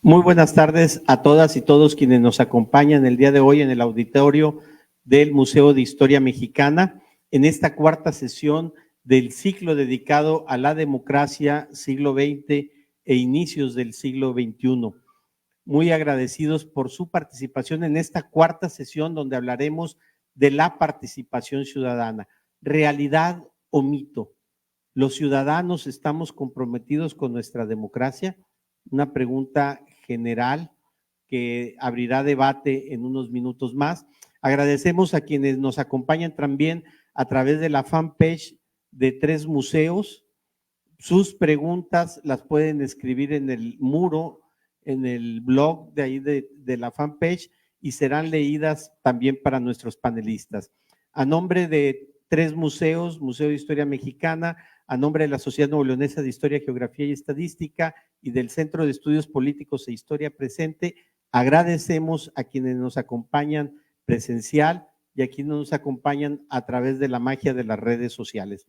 Muy buenas tardes a todas y todos quienes nos acompañan el día de hoy en el auditorio del Museo de Historia Mexicana, en esta cuarta sesión del ciclo dedicado a la democracia siglo XX e inicios del siglo XXI. Muy agradecidos por su participación en esta cuarta sesión donde hablaremos de la participación ciudadana, realidad o mito. ¿Los ciudadanos estamos comprometidos con nuestra democracia? Una pregunta general que abrirá debate en unos minutos más. Agradecemos a quienes nos acompañan también a través de la fanpage de Tres Museos. Sus preguntas las pueden escribir en el muro, en el blog de ahí de la fanpage y serán leídas también para nuestros panelistas. A nombre de Tres Museos, Museo de Historia Mexicana, a nombre de la Sociedad Nuevo-Leonesa de Historia, Geografía y Estadística y del Centro de Estudios Políticos e Historia Presente, agradecemos a quienes nos acompañan presencial y a quienes nos acompañan a través de la magia de las redes sociales.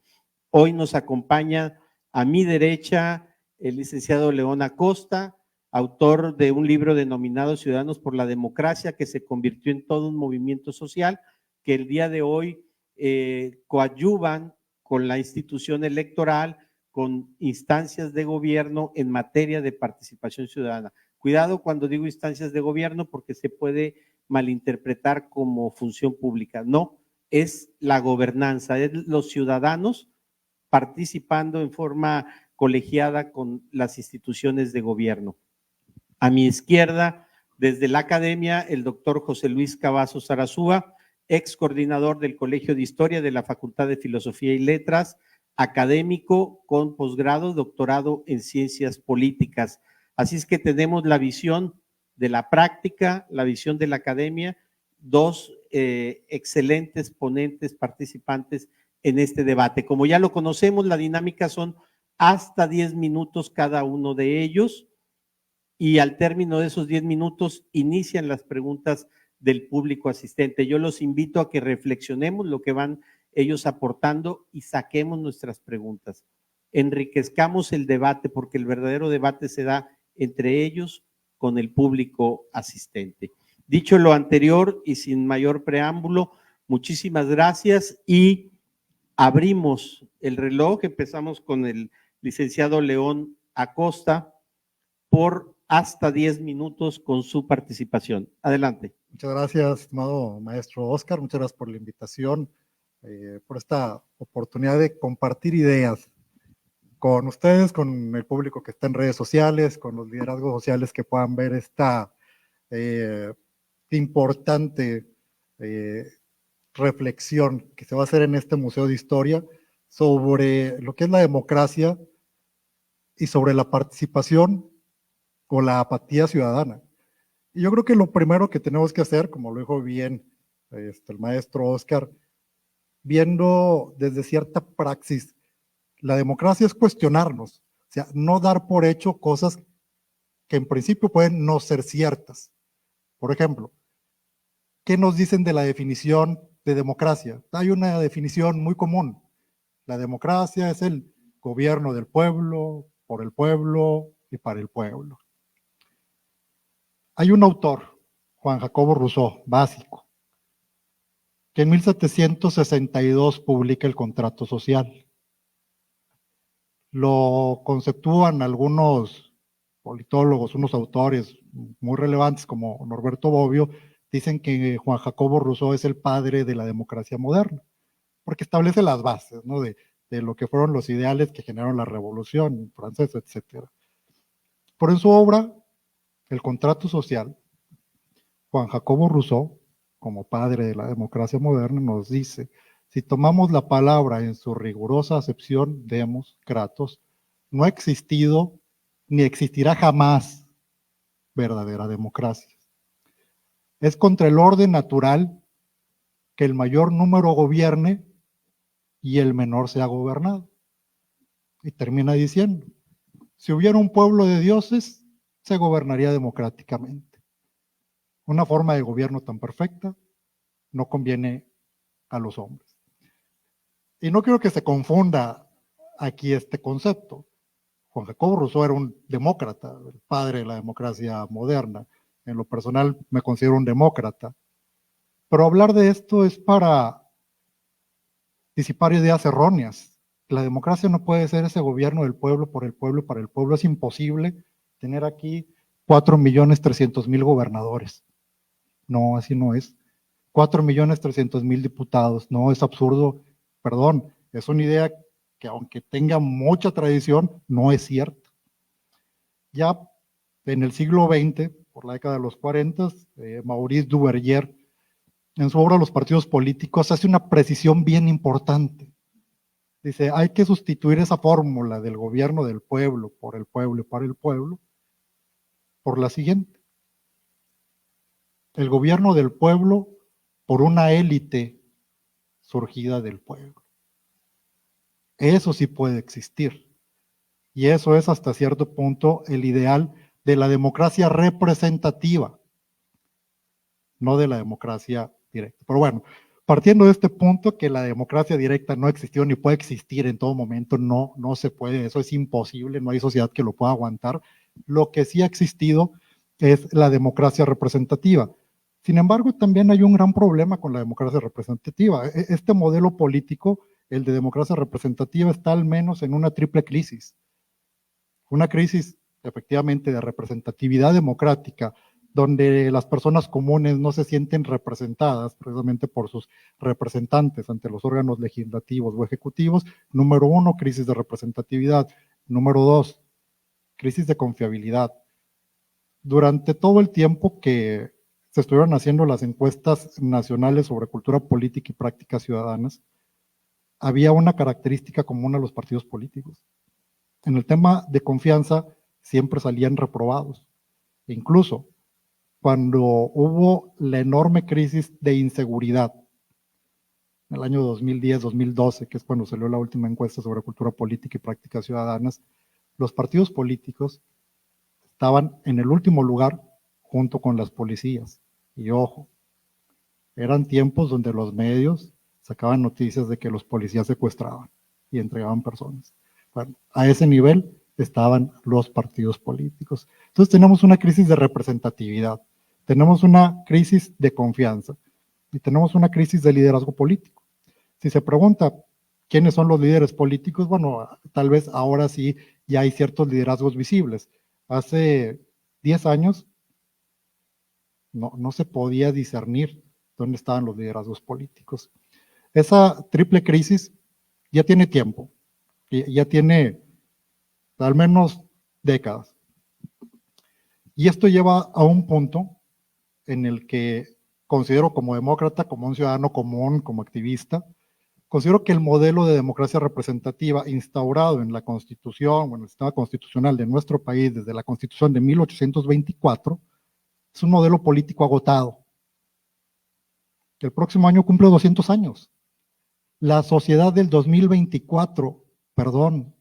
Hoy nos acompaña a mi derecha el licenciado León Acosta, autor de un libro denominado Ciudadanos por la Democracia, que se convirtió en todo un movimiento social, que el día de hoy coadyuvan con la institución electoral, con instancias de gobierno en materia de participación ciudadana. Cuidado cuando digo instancias de gobierno porque se puede malinterpretar como función pública. No, es la gobernanza, es los ciudadanos participando en forma colegiada con las instituciones de gobierno. A mi izquierda, desde la academia, el doctor José Luis Cavazos Arazúa, ex coordinador del Colegio de Historia de la Facultad de Filosofía y Letras, académico con posgrado, doctorado en Ciencias Políticas. Así es que tenemos la visión de la práctica, la visión de la academia, dos excelentes ponentes participantes en este debate. Como ya lo conocemos, la dinámica son hasta 10 minutos cada uno de ellos y al término de esos 10 minutos inician las preguntas del público asistente. Yo los invito a que reflexionemos lo que van ellos aportando y saquemos nuestras preguntas. Enriquezcamos el debate porque el verdadero debate se da entre ellos con el público asistente. Dicho lo anterior y sin mayor preámbulo, muchísimas gracias y abrimos el reloj. Empezamos con el licenciado León Acosta por hasta 10 minutos con su participación. Adelante. Muchas gracias, estimado maestro Oscar. Muchas gracias por la invitación, por esta oportunidad de compartir ideas con ustedes, con el público que está en redes sociales, con los liderazgos sociales que puedan ver esta importante reflexión que se va a hacer en este Museo de Historia sobre lo que es la democracia y sobre la participación o la apatía ciudadana. Y yo creo que lo primero que tenemos que hacer, como lo dijo bien el maestro Oscar, viendo desde cierta praxis, la democracia es cuestionarnos, o sea, no dar por hecho cosas que en principio pueden no ser ciertas. Por ejemplo, ¿qué nos dicen de la definición de democracia? Hay una definición muy común. La democracia es el gobierno del pueblo, por el pueblo y para el pueblo. Hay un autor, Juan Jacobo Rousseau, básico, que en 1762 publica el Contrato Social. Lo conceptúan algunos politólogos, unos autores muy relevantes como Norberto Bobbio, dicen que Juan Jacobo Rousseau es el padre de la democracia moderna, porque establece las bases, ¿no?, de lo que fueron los ideales que generaron la Revolución Francesa, etc. Por en su obra, El Contrato Social, Juan Jacobo Rousseau, como padre de la democracia moderna, nos dice: si tomamos la palabra en su rigurosa acepción, demos, kratos, no ha existido ni existirá jamás verdadera democracia. Es contra el orden natural que el mayor número gobierne y el menor sea gobernado. Y termina diciendo: si hubiera un pueblo de dioses, se gobernaría democráticamente. Una forma de gobierno tan perfecta no conviene a los hombres. Y no quiero que se confunda aquí este concepto. Juan Jacobo Rousseau era un demócrata, el padre de la democracia moderna. En lo personal me considero un demócrata. Pero hablar de esto es para disipar ideas erróneas. La democracia no puede ser ese gobierno del pueblo, por el pueblo y para el pueblo. Es imposible tener aquí 4.300.000 gobernadores. No, así no es. 4.300.000 diputados. No, es absurdo. Perdón, es una idea que aunque tenga mucha tradición, no es cierta. Ya en el siglo XX, por la década de los 40, Maurice Duverger, en su obra Los partidos políticos, hace una precisión bien importante. Dice, hay que sustituir esa fórmula del gobierno del pueblo, por el pueblo y para el pueblo, por la siguiente. El gobierno del pueblo por una élite surgida del pueblo. Eso sí puede existir. Y eso es hasta cierto punto el ideal de la democracia representativa, no de la democracia directa. Pero bueno, partiendo de este punto que la democracia directa no existió ni puede existir en todo momento, no se puede, eso es imposible, no hay sociedad que lo pueda aguantar. Lo que sí ha existido es la democracia representativa. Sin embargo, también hay un gran problema con la democracia representativa. Este modelo político, el de democracia representativa, está al menos en una triple crisis. Una crisis, efectivamente, de representatividad democrática, donde las personas comunes no se sienten representadas precisamente por sus representantes ante los órganos legislativos o ejecutivos. Número uno, crisis de representatividad. Número dos, crisis de confiabilidad. Durante todo el tiempo que se estuvieron haciendo las encuestas nacionales sobre cultura política y prácticas ciudadanas, había una característica común a los partidos políticos. En el tema de confianza siempre salían reprobados. Incluso cuando hubo la enorme crisis de inseguridad, en el año 2010-2012, que es cuando salió la última encuesta sobre cultura política y prácticas ciudadanas, los partidos políticos estaban en el último lugar junto con las policías. Y ojo, eran tiempos donde los medios sacaban noticias de que los policías secuestraban y entregaban personas. Bueno, a ese nivel estaban los partidos políticos. Entonces tenemos una crisis de representatividad, tenemos una crisis de confianza y tenemos una crisis de liderazgo político. Si se pregunta quiénes son los líderes políticos, bueno, tal vez ahora sí ya hay ciertos liderazgos visibles. Hace 10 años no se podía discernir dónde estaban los liderazgos políticos. Esa triple crisis ya tiene tiempo, ya tiene al menos décadas. Y esto lleva a un punto en el que considero como demócrata, como un ciudadano común, como activista, considero que el modelo de democracia representativa instaurado en la Constitución, o en el sistema constitucional de nuestro país desde la Constitución de 1824, es un modelo político agotado. El próximo año cumple 200 años. La sociedad del 2024, perdón,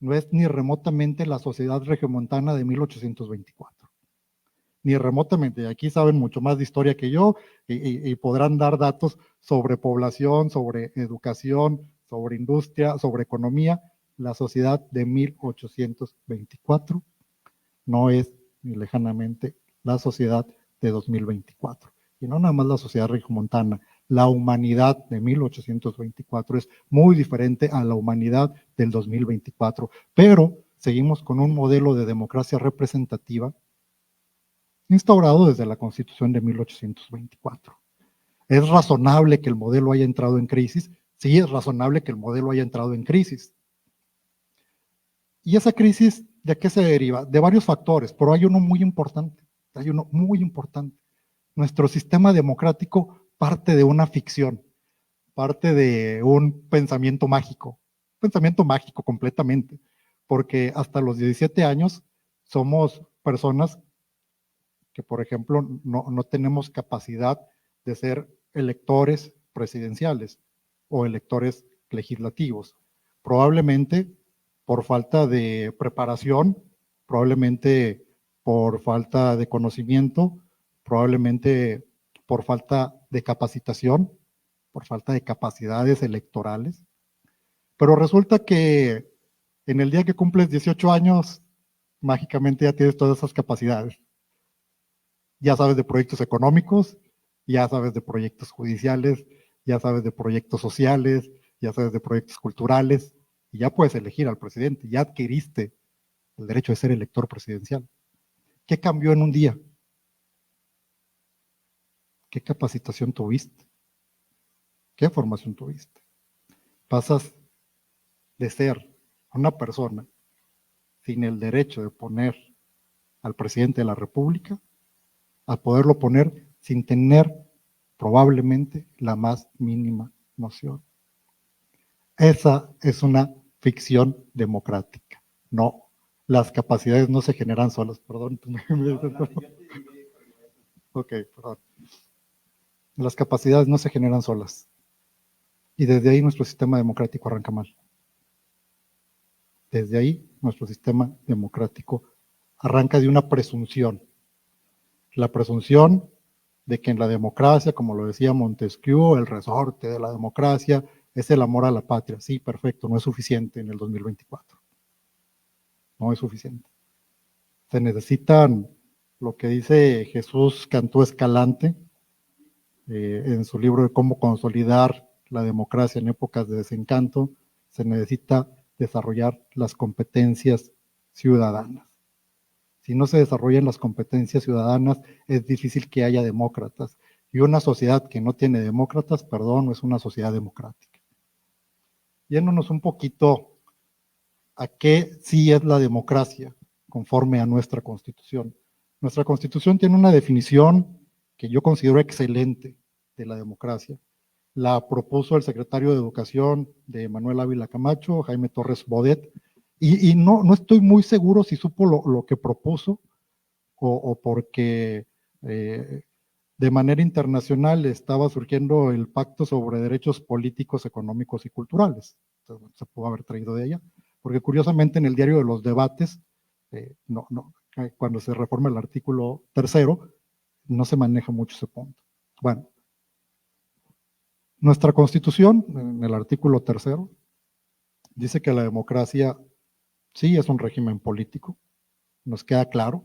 no es ni remotamente la sociedad regiomontana de 1824. Ni remotamente. Aquí saben mucho más de historia que yo y podrán dar datos sobre población, sobre educación, sobre industria, sobre economía. La sociedad de 1824 no es ni lejanamente la sociedad de 2024. Y no nada más la sociedad regiomontana. La humanidad de 1824 es muy diferente a la humanidad del 2024, pero seguimos con un modelo de democracia representativa instaurado desde la Constitución de 1824. ¿Es razonable que el modelo haya entrado en crisis? Sí, es razonable que el modelo haya entrado en crisis. ¿Y esa crisis de qué se deriva? De varios factores, pero hay uno muy importante. Nuestro sistema democrático parte de una ficción, parte de un pensamiento mágico completamente, porque hasta los 17 años somos personas que, por ejemplo, no tenemos capacidad de ser electores presidenciales o electores legislativos. Probablemente por falta de preparación, probablemente por falta de conocimiento, probablemente por falta de capacitación, por falta de capacidades electorales. Pero resulta que En el día que cumples 18 años, mágicamente ya tienes todas esas capacidades. Ya sabes de proyectos económicos, ya sabes de proyectos judiciales, ya sabes de proyectos sociales, ya sabes de proyectos culturales, y ya puedes elegir al presidente, ya adquiriste el derecho de ser elector presidencial. ¿Qué cambió en un día? ¿Qué capacitación tuviste? ¿Qué formación tuviste? Pasas de ser una persona sin el derecho de poner al presidente de la República a poderlo poner sin tener probablemente la más mínima noción. Esa es una ficción democrática. No, las capacidades no se generan solas. Perdón. Ok, perdón. Las capacidades no se generan solas. Y desde ahí nuestro sistema democrático arranca mal. Desde ahí nuestro sistema democrático arranca de una presunción. La presunción de que en la democracia, como lo decía Montesquieu, el resorte de la democracia es el amor a la patria. Sí, perfecto, no es suficiente en el 2024. No es suficiente. Se necesitan lo que dice Jesús Cantú Escalante en su libro de cómo consolidar la democracia en épocas de desencanto. Se necesita desarrollar las competencias ciudadanas. Si no se desarrollan las competencias ciudadanas, es difícil que haya demócratas. Y una sociedad que no tiene demócratas, perdón, no es una sociedad democrática. Yéndonos un poquito a qué sí es la democracia conforme a nuestra Constitución. Nuestra Constitución tiene una definición que yo considero excelente de la democracia. La propuso el secretario de Educación de Manuel Ávila Camacho, Jaime Torres Bodet, y no estoy muy seguro si supo lo que propuso o porque de manera internacional estaba surgiendo el Pacto sobre Derechos Políticos, Económicos y Culturales. Entonces, se pudo haber traído de allá. Porque curiosamente en el diario de los debates, cuando se reforma el artículo 3, no se maneja mucho ese punto. Bueno, nuestra Constitución, en el artículo 3, dice que la democracia sí es un régimen político, nos queda claro,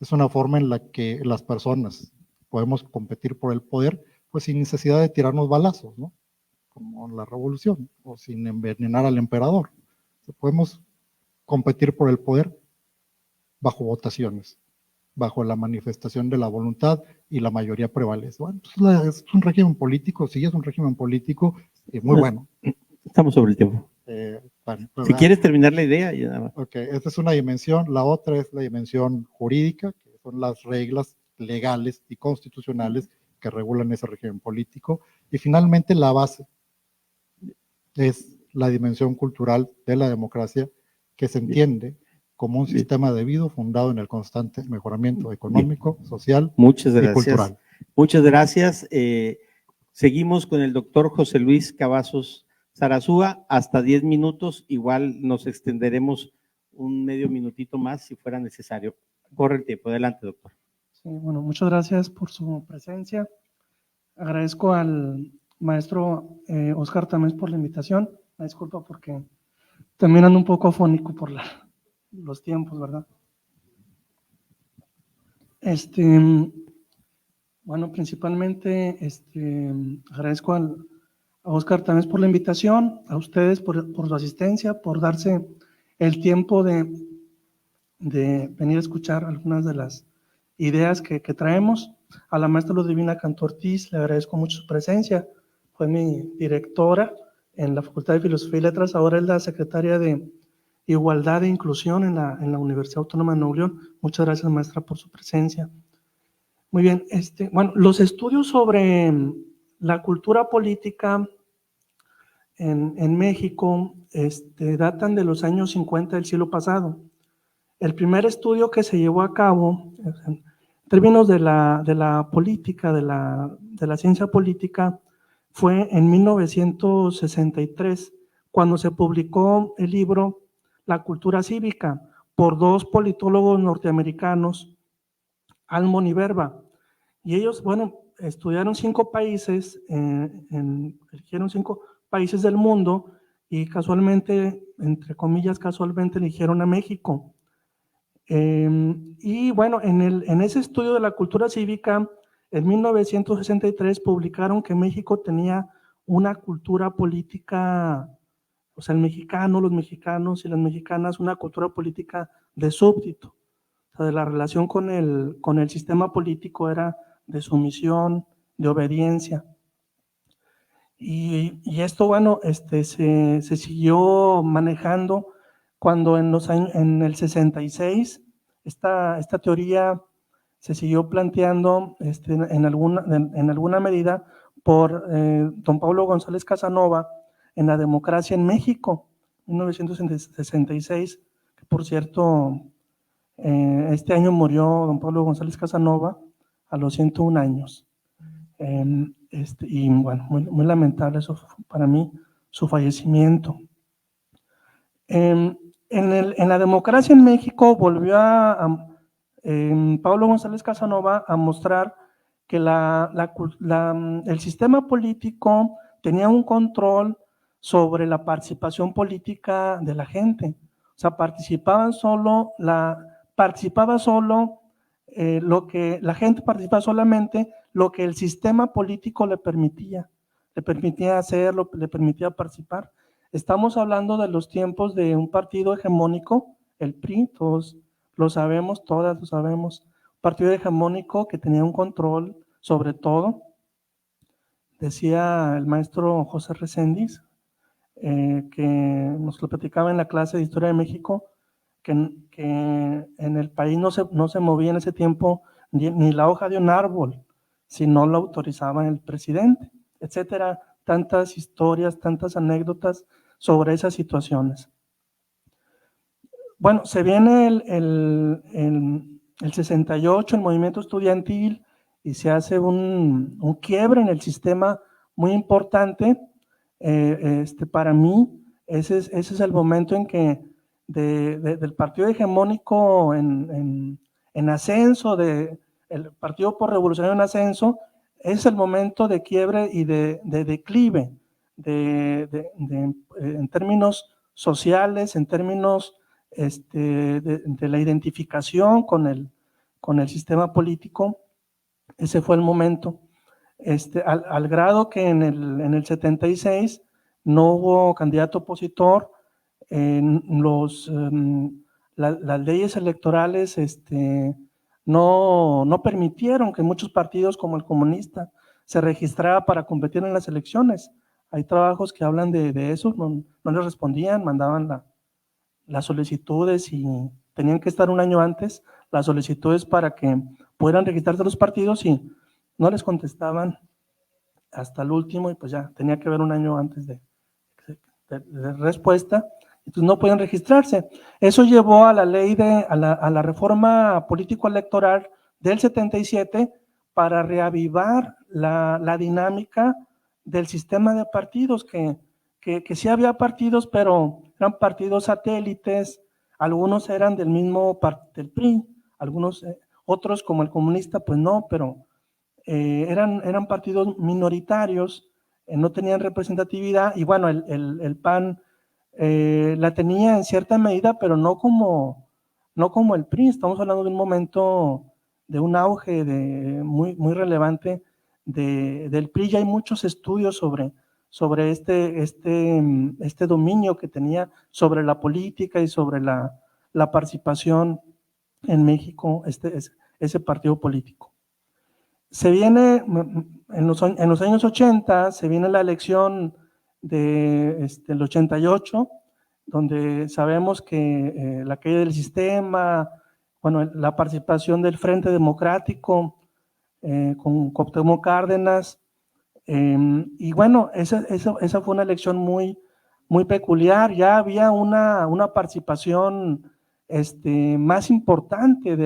es una forma en la que las personas podemos competir por el poder, pues sin necesidad de tirarnos balazos, ¿no? Como en la revolución, o sin envenenar al emperador. Podemos competir por el poder bajo votaciones, bajo la manifestación de la voluntad y la mayoría prevalece. Bueno, pues es un régimen político, sí, es un régimen político muy bueno. Estamos sobre el tiempo. Si quieres terminar la idea, ya nada más. Ok, esta es una dimensión. La otra es la dimensión jurídica, que son las reglas legales y constitucionales que regulan ese régimen político. Y finalmente la base es la dimensión cultural de la democracia, que se entiende como un sistema debido fundado en el constante mejoramiento económico, social y cultural. Muchas gracias. Seguimos con el doctor José Luis Cavazos Zarazúa, hasta 10 minutos, igual nos extenderemos un medio minutito más si fuera necesario. Corre el tiempo, adelante, doctor. Sí, bueno, muchas gracias por su presencia. Agradezco al maestro Oscar Tamés por la invitación. Me disculpa porque también ando un poco afónico por los tiempos, ¿verdad? Bueno, principalmente agradezco a Oscar Tamés por la invitación, a ustedes por su asistencia, por darse el tiempo de venir a escuchar algunas de las ideas que traemos. A la maestra Ludivina Cantú Ortiz le agradezco mucho su presencia, fue mi directora en la Facultad de Filosofía y Letras, ahora es la secretaria de Igualdad e Inclusión en la Universidad Autónoma de Nuevo León. Muchas gracias, maestra, por su presencia. Muy bien, bueno, los estudios sobre la cultura política en México datan de los años 50 del siglo pasado. El primer estudio que se llevó a cabo, en términos de la política, de la ciencia política, fue en 1963, cuando se publicó el libro La cultura cívica, por dos politólogos norteamericanos, Almond y Verba. Y ellos, bueno, estudiaron 5 países, eligieron 5 países del mundo y casualmente, entre comillas, casualmente eligieron a México. Y bueno, en ese estudio de la cultura cívica, en 1963 publicaron que México tenía una cultura política, o sea, el mexicano, los mexicanos y las mexicanas, una cultura política de súbdito. O sea, de la relación con el sistema político era de sumisión, de obediencia. Y esto, bueno, se siguió manejando cuando en el 66 esta teoría se siguió planteando en alguna medida por don Pablo González Casanova en La democracia en México, 1966, que por cierto, este año murió don Pablo González Casanova a los 101 años. Y bueno, muy lamentable eso para mí, su fallecimiento. En La democracia en México volvió Pablo González Casanova a mostrar que el sistema político tenía un control sobre la participación política de la gente. O sea, participaba solo la gente participaba solamente lo que el sistema político le permitía hacerlo, le permitía participar. Estamos hablando de los tiempos de un partido hegemónico, el PRI, todos lo sabemos, todas lo sabemos, un partido hegemónico que tenía un control sobre todo. Decía el maestro José Reséndiz, que nos lo platicaba en la clase de Historia de México, que en el país no se movía en ese tiempo ni la hoja de un árbol, si no lo autorizaba el presidente, etcétera. Tantas historias, tantas anécdotas sobre esas situaciones. Bueno, se viene el 68, el movimiento estudiantil, y se hace un quiebre en el sistema muy importante. Para mí, ese es el momento en que del partido hegemónico en ascenso, el partido por revolucionario en ascenso, es el momento de quiebre y de declive en términos sociales, en términos de la identificación con el sistema político. Ese fue el momento. Al grado que en el 76 no hubo candidato opositor, las leyes electorales no permitieron que muchos partidos como el comunista se registrara para competir en las elecciones. Hay trabajos que hablan de eso, no les respondían, mandaban las solicitudes y tenían que estar un año antes las solicitudes para que pudieran registrarse los partidos y no les contestaban hasta el último, y pues ya tenía que haber un año antes de respuesta, entonces no podían registrarse. Eso llevó a la ley a la reforma político-electoral del 77 para reavivar la dinámica del sistema de partidos, que sí había partidos, pero eran partidos satélites, algunos eran del mismo del PRI, algunos, otros como el comunista, pues no, pero eran partidos minoritarios, no tenían representatividad, y bueno, el PAN la tenía en cierta medida, pero no como el PRI. Estamos hablando de un momento de un auge muy relevante del PRI. Ya hay muchos estudios sobre este dominio que tenía sobre la política y sobre la participación en México, ese partido político. Se viene, en los años 80, se viene la elección del 88, donde sabemos que la caída del sistema, bueno, la participación del Frente Democrático con Cuauhtémoc Cárdenas, y bueno, esa fue una elección muy peculiar. Ya había una participación más importante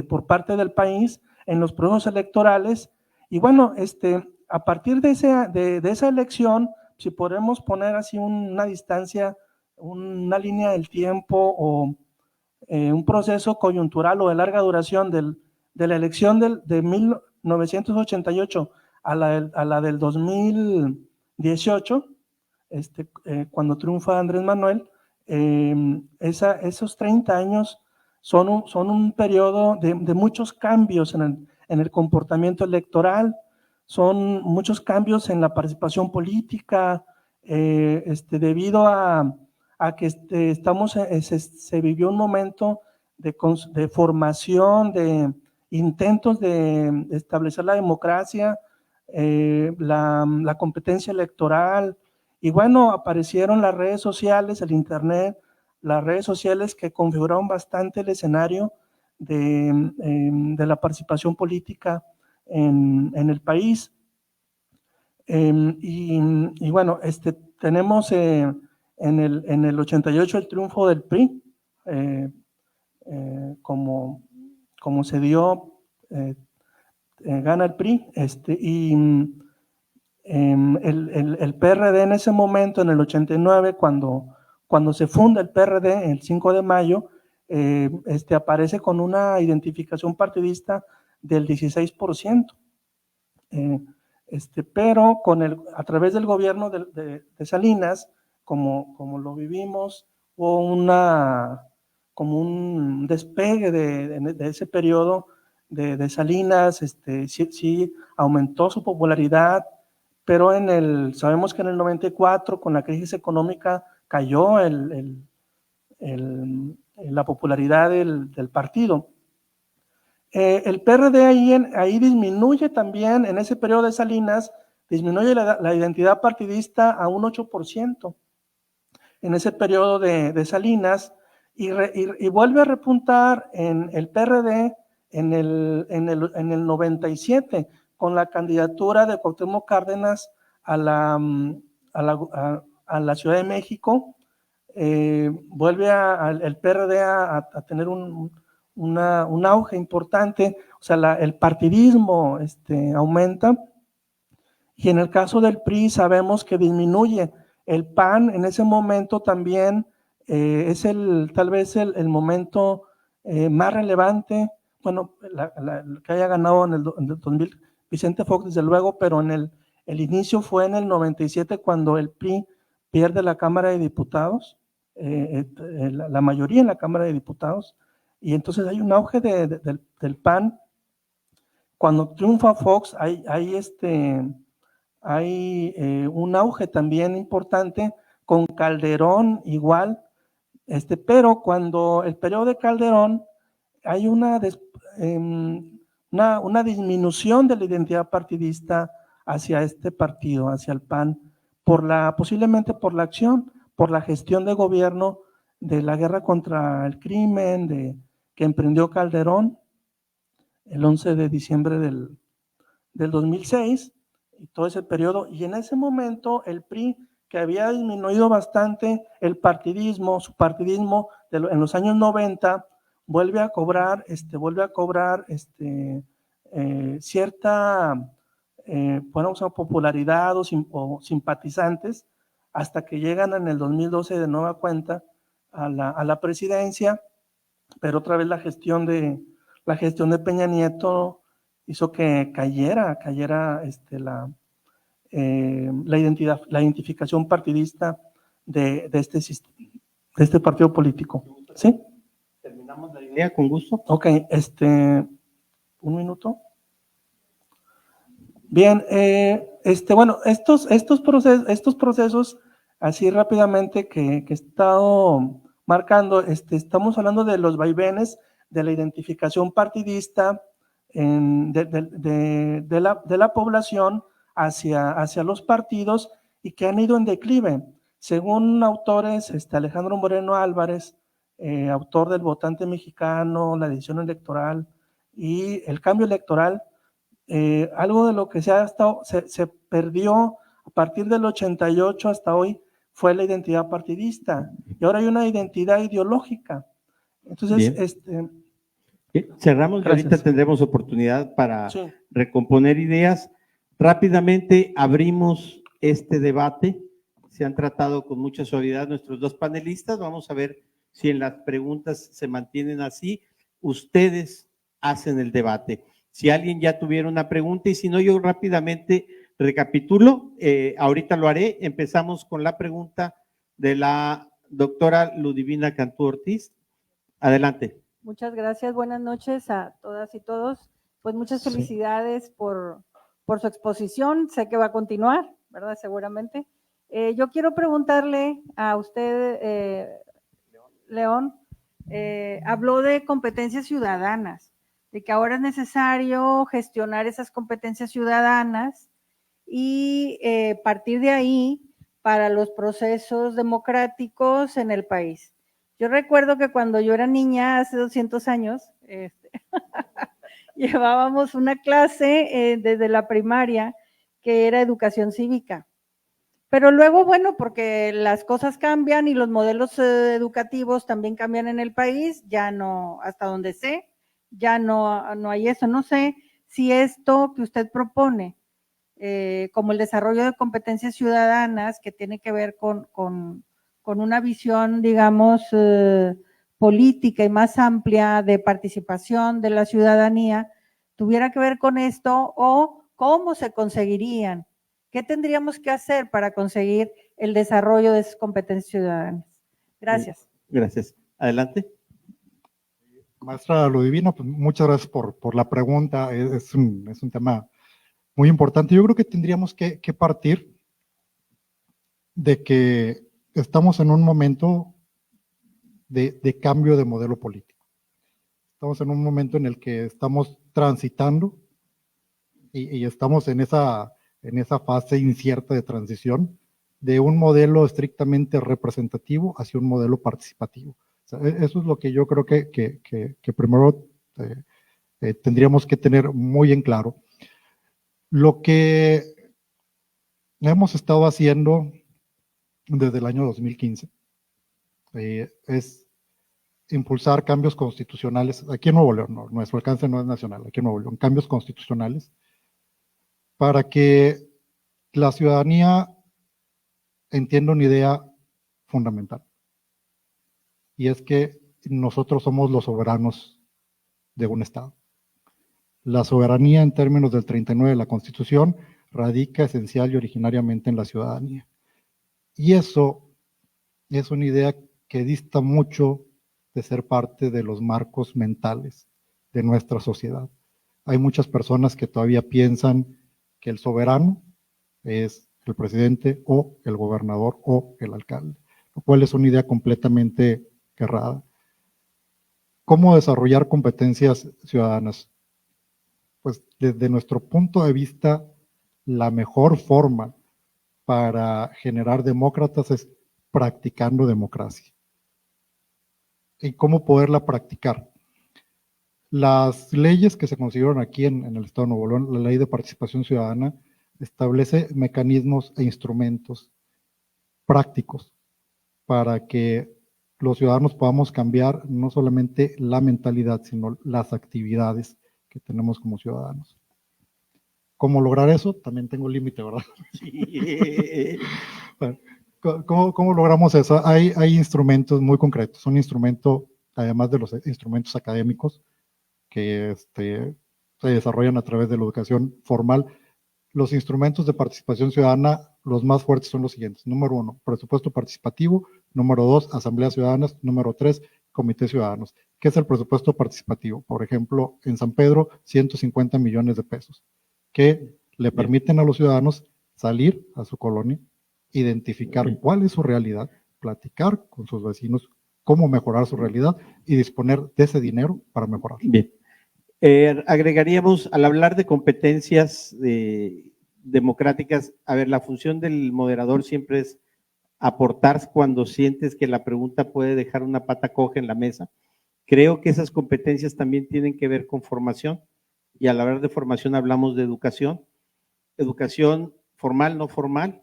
por parte del país en los procesos electorales, y bueno, a partir de esa elección, si podemos poner así una distancia, una línea del tiempo o un proceso coyuntural o de larga duración de la elección de 1988 a la del 2018, cuando triunfa Andrés Manuel, esos 30 años son un periodo de muchos cambios en el comportamiento electoral, son muchos cambios en la participación política, debido a que se vivió un momento de formación, de intentos de establecer la democracia, la competencia electoral, y bueno, aparecieron las redes sociales, el internet, las redes sociales que configuraron bastante el escenario de la participación política en el país. Y bueno, tenemos en el 88 el triunfo del PRI, como se dio, gana el PRI, y el PRD en ese momento, en el 89, cuando se funda el PRD, el 5 de mayo, aparece con una identificación partidista del 16%. Pero a través del gobierno de Salinas, como lo vivimos, hubo como un despegue de ese periodo de Salinas, sí aumentó su popularidad, pero sabemos que en el 94, con la crisis económica, cayó la popularidad del partido. El PRD ahí disminuye también, en ese periodo de Salinas, disminuye la identidad partidista a un 8%, en ese periodo de Salinas, y vuelve a repuntar en el PRD en el 97, con la candidatura de Cuauhtémoc Cárdenas a la Ciudad de México. Vuelve el PRD a tener un auge importante, o sea, el partidismo aumenta, y en el caso del PRI sabemos que disminuye. El PAN en ese momento también es tal vez el momento más relevante, bueno, que haya ganado en el 2000 Vicente Fox, desde luego, pero el inicio fue en el 97, cuando el PRI pierde la Cámara de Diputados, la mayoría en la Cámara de Diputados, y entonces hay un auge del PAN. Cuando triunfa Fox, hay un auge también importante, con Calderón igual, pero cuando el periodo de Calderón hay una disminución de la identidad partidista hacia este partido, hacia el PAN, posiblemente por la acción, por la gestión de gobierno de la guerra contra el crimen que emprendió Calderón el 11 de diciembre del 2006, y todo ese periodo. Y en ese momento el PRI, que había disminuido bastante su partidismo en los años 90, vuelve a cobrar cierta popularidad o simpatizantes, hasta que llegan en el 2012 de nueva cuenta a la presidencia, pero otra vez la gestión de Peña Nieto hizo que cayera la identificación partidista de este partido político. ¿Sí? Terminamos la idea, con gusto. Ok, un minuto. Bien, bueno, estos procesos, así rápidamente que he estado marcando, estamos hablando de los vaivenes de la identificación partidista de la población hacia los partidos, y que han ido en declive. Según autores, Alejandro Moreno Álvarez, autor del Votante Mexicano, la edición electoral y el cambio electoral, algo de lo que se perdió a partir del 88 hasta hoy fue la identidad partidista, y ahora hay una identidad ideológica. Entonces, Bien, cerramos. Gracias. Y ahorita tendremos oportunidad para sí. recomponer ideas. Rápidamente abrimos este debate. Se han tratado con mucha suavidad nuestros dos panelistas. Vamos a ver si en las preguntas se mantienen así. Ustedes hacen el debate. Si alguien ya tuviera una pregunta, y si no, yo rápidamente Recapitulo, ahorita lo haré. Empezamos con la pregunta de la doctora Ludivina Cantú Ortiz. Adelante. Muchas gracias, buenas noches a todas y todos. Pues muchas Sí. felicidades por su exposición, sé que va a continuar, ¿verdad? Seguramente. Yo quiero preguntarle a usted, León, habló de competencias ciudadanas, de que ahora es necesario gestionar esas competencias ciudadanas y partir de ahí para los procesos democráticos en el país. Yo recuerdo que cuando yo era niña, hace 200 años, llevábamos una clase desde la primaria que era educación cívica. Pero luego, bueno, porque las cosas cambian y los modelos educativos también cambian en el país, ya no, hasta donde sé, ya no hay eso. No sé si esto que usted propone, como el desarrollo de competencias ciudadanas, que tiene que ver con una visión, digamos, política y más amplia de participación de la ciudadanía, tuviera que ver con esto, o cómo se conseguirían. ¿Qué tendríamos que hacer para conseguir el desarrollo de esas competencias ciudadanas? Gracias. Gracias. Adelante. Maestra Ludivina, pues muchas gracias por la pregunta. Es un tema muy importante. Yo creo que tendríamos que partir de que estamos en un momento de cambio de modelo político. Estamos en un momento en el que estamos transitando y estamos en esa fase incierta de transición de un modelo estrictamente representativo hacia un modelo participativo. O sea, eso es lo que yo creo que primero tendríamos que tener muy en claro. Lo que hemos estado haciendo desde el año 2015 es impulsar cambios constitucionales, aquí en Nuevo León, no, nuestro alcance no es nacional, aquí en Nuevo León, cambios constitucionales para que la ciudadanía entienda una idea fundamental, y es que nosotros somos los soberanos de un Estado. La soberanía en términos del 39 de la Constitución radica esencial y originariamente en la ciudadanía. Y eso es una idea que dista mucho de ser parte de los marcos mentales de nuestra sociedad. Hay muchas personas que todavía piensan que el soberano es el presidente o el gobernador o el alcalde, lo cual es una idea completamente errada. ¿Cómo desarrollar competencias ciudadanas? Pues desde nuestro punto de vista, la mejor forma para generar demócratas es practicando democracia. ¿Y cómo poderla practicar? Las leyes que se consiguieron aquí en el Estado de Nuevo León, la Ley de Participación Ciudadana, establece mecanismos e instrumentos prácticos para que los ciudadanos podamos cambiar no solamente la mentalidad, sino las actividades que tenemos como ciudadanos. ¿Cómo lograr eso? También tengo límite, ¿verdad? Sí. Bueno, ¿cómo logramos eso? Hay instrumentos muy concretos. Un instrumento, además de los instrumentos académicos, que se desarrollan a través de la educación formal. Los instrumentos de participación ciudadana, los más fuertes son los siguientes. Número 1, presupuesto participativo. Número 2, asambleas ciudadanas. Número 3, comités ciudadanos. ¿Qué es el presupuesto participativo? Por ejemplo, en San Pedro, 150 millones de pesos, que le permiten a los ciudadanos salir a su colonia, identificar cuál es su realidad, platicar con sus vecinos cómo mejorar su realidad y disponer de ese dinero para mejorar. Bien. Agregaríamos, al hablar de competencias democráticas, a ver, la función del moderador siempre es aportar cuando sientes que la pregunta puede dejar una pata coja en la mesa. Creo que esas competencias también tienen que ver con formación, y al hablar de formación hablamos de educación formal, no formal,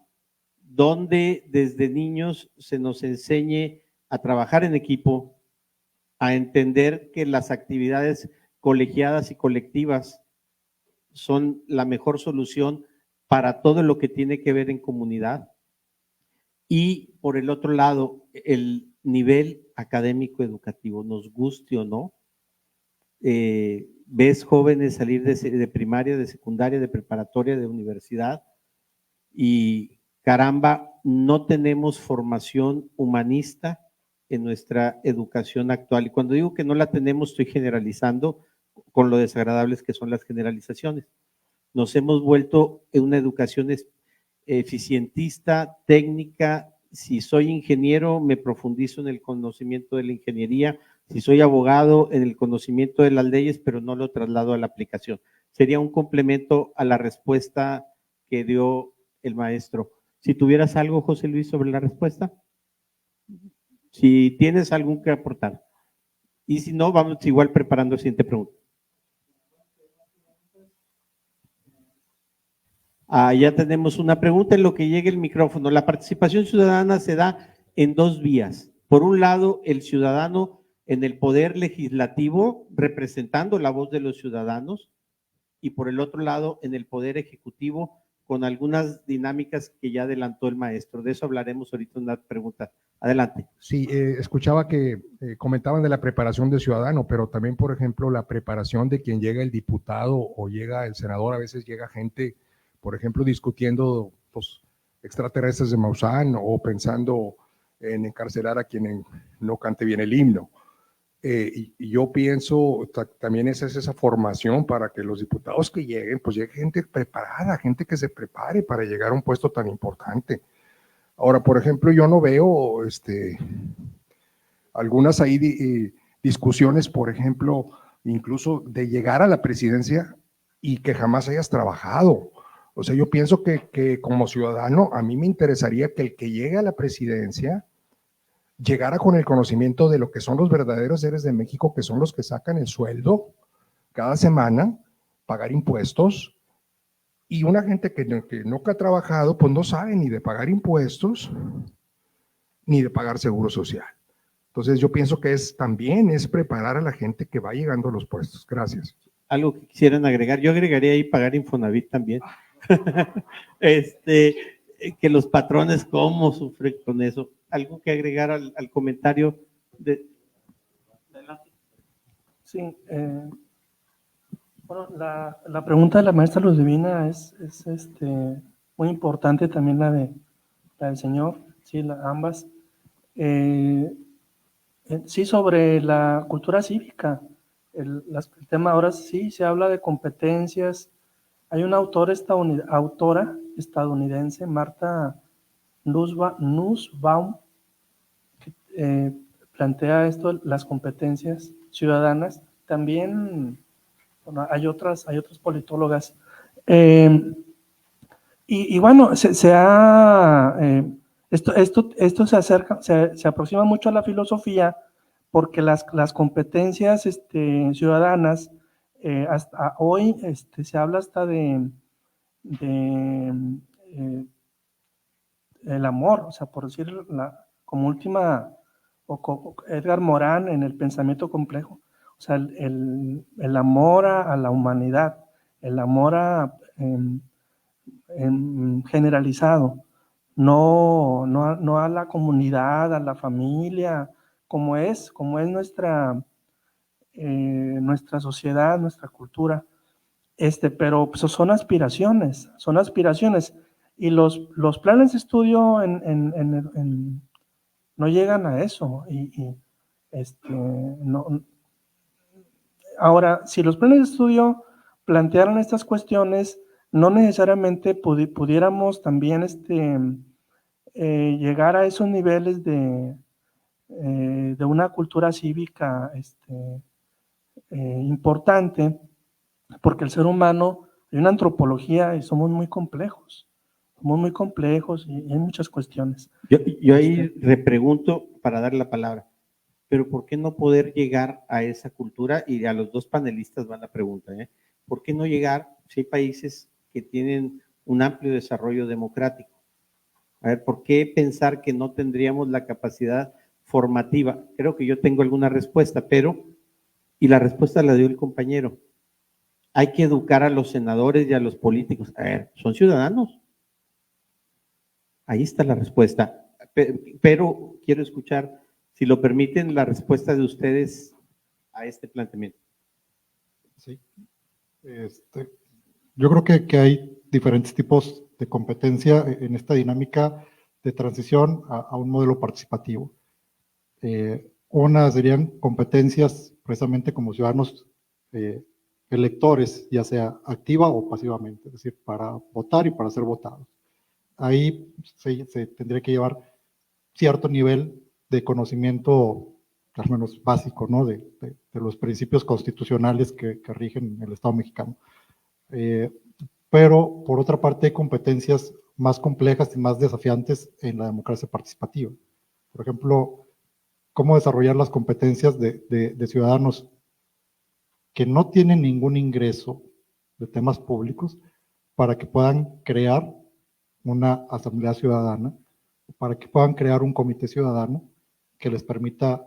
donde desde niños se nos enseñe a trabajar en equipo, a entender que las actividades colegiadas y colectivas son la mejor solución para todo lo que tiene que ver en comunidad. Y por el otro lado, el nivel académico educativo, nos guste o no, ves jóvenes salir de primaria, de secundaria, de preparatoria, de universidad, y caramba, no tenemos formación humanista en nuestra educación actual. Y cuando digo que no la tenemos, estoy generalizando con lo desagradables que son las generalizaciones. Nos hemos vuelto en una educación eficientista, técnica. Si soy ingeniero, me profundizo en el conocimiento de la ingeniería. Si soy abogado, en el conocimiento de las leyes, pero no lo traslado a la aplicación. Sería un complemento a la respuesta que dio el maestro. Si tuvieras algo, José Luis, sobre la respuesta. Si tienes algo que aportar. Y si no, vamos igual preparando la siguiente pregunta. Ya tenemos una pregunta en lo que llegue el micrófono. La participación ciudadana se da en dos vías. Por un lado, el ciudadano en el poder legislativo, representando la voz de los ciudadanos, y por el otro lado, en el poder ejecutivo, con algunas dinámicas que ya adelantó el maestro. De eso hablaremos ahorita en una pregunta. Adelante. Sí, escuchaba que comentaban de la preparación del ciudadano, pero también, por ejemplo, la preparación de quien llega el diputado o llega el senador. A veces llega gente, por ejemplo, discutiendo pues, extraterrestres de Maussan o pensando en encarcelar a quien no cante bien el himno. Y yo pienso, también es esa formación para que los diputados que lleguen, pues llegue gente preparada, gente que se prepare para llegar a un puesto tan importante. Ahora, por ejemplo, yo no veo algunas ahí discusiones, por ejemplo, incluso de llegar a la presidencia y que jamás hayas trabajado. O sea, yo pienso que como ciudadano, a mí me interesaría que el que llegue a la presidencia llegara con el conocimiento de lo que son los verdaderos seres de México, que son los que sacan el sueldo cada semana, pagar impuestos, y una gente que nunca ha trabajado, pues no sabe ni de pagar impuestos, ni de pagar seguro social. Entonces yo pienso que también es preparar a la gente que va llegando a los puestos. Gracias. Algo que quisieran agregar, yo agregaría ahí pagar Infonavit también. Que los patrones, ¿cómo sufren con eso? ¿Algo que agregar al comentario? Sí, bueno, la pregunta de la maestra Luz Divina es muy importante, también la del señor, sí, ambas. Sí, sobre la cultura cívica, el tema ahora sí se habla de competencias. Hay una autora estadounidense, Marta Nussbaum, que plantea esto, las competencias ciudadanas. También bueno, hay otras politólogas. Y bueno, esto se aproxima mucho a la filosofía, porque las competencias ciudadanas, hasta hoy se habla hasta de el amor, o sea, por decir como última, Edgar Morin en el pensamiento complejo, o sea, el amor a la humanidad, el amor generalizado, no a la comunidad, a la familia, como es nuestra sociedad, nuestra cultura. Pero pues, son aspiraciones, y los planes de estudio no llegan a eso. No. Ahora, si los planes de estudio plantearan estas cuestiones, no necesariamente pudiéramos también llegar a esos niveles de una cultura cívica importante, porque el ser humano, hay una antropología y somos muy complejos y hay muchas cuestiones. Yo ahí repregunto para dar la palabra, pero ¿por qué no poder llegar a esa cultura? Y a los dos panelistas van la pregunta, ¿por qué no llegar si hay países que tienen un amplio desarrollo democrático? A ver, ¿por qué pensar que no tendríamos la capacidad formativa? Creo que yo tengo alguna respuesta, y la respuesta la dio el compañero. Hay que educar a los senadores y a los políticos. A ver, son ciudadanos. Ahí está la respuesta. Pero quiero escuchar, si lo permiten, la respuesta de ustedes a este planteamiento. Sí. Yo creo que hay diferentes tipos de competencia en esta dinámica de transición a un modelo participativo. Una serían competencias precisamente como ciudadanos electores, ya sea activa o pasivamente, es decir, para votar y para ser votados. Ahí se tendría que llevar cierto nivel de conocimiento, al menos básico, ¿no? de los principios constitucionales que rigen el Estado mexicano. Pero, por otra parte, hay competencias más complejas y más desafiantes en la democracia participativa. Por ejemplo, cómo desarrollar las competencias de ciudadanos que no tienen ningún ingreso de temas públicos para que puedan crear una asamblea ciudadana, para que puedan crear un comité ciudadano que les permita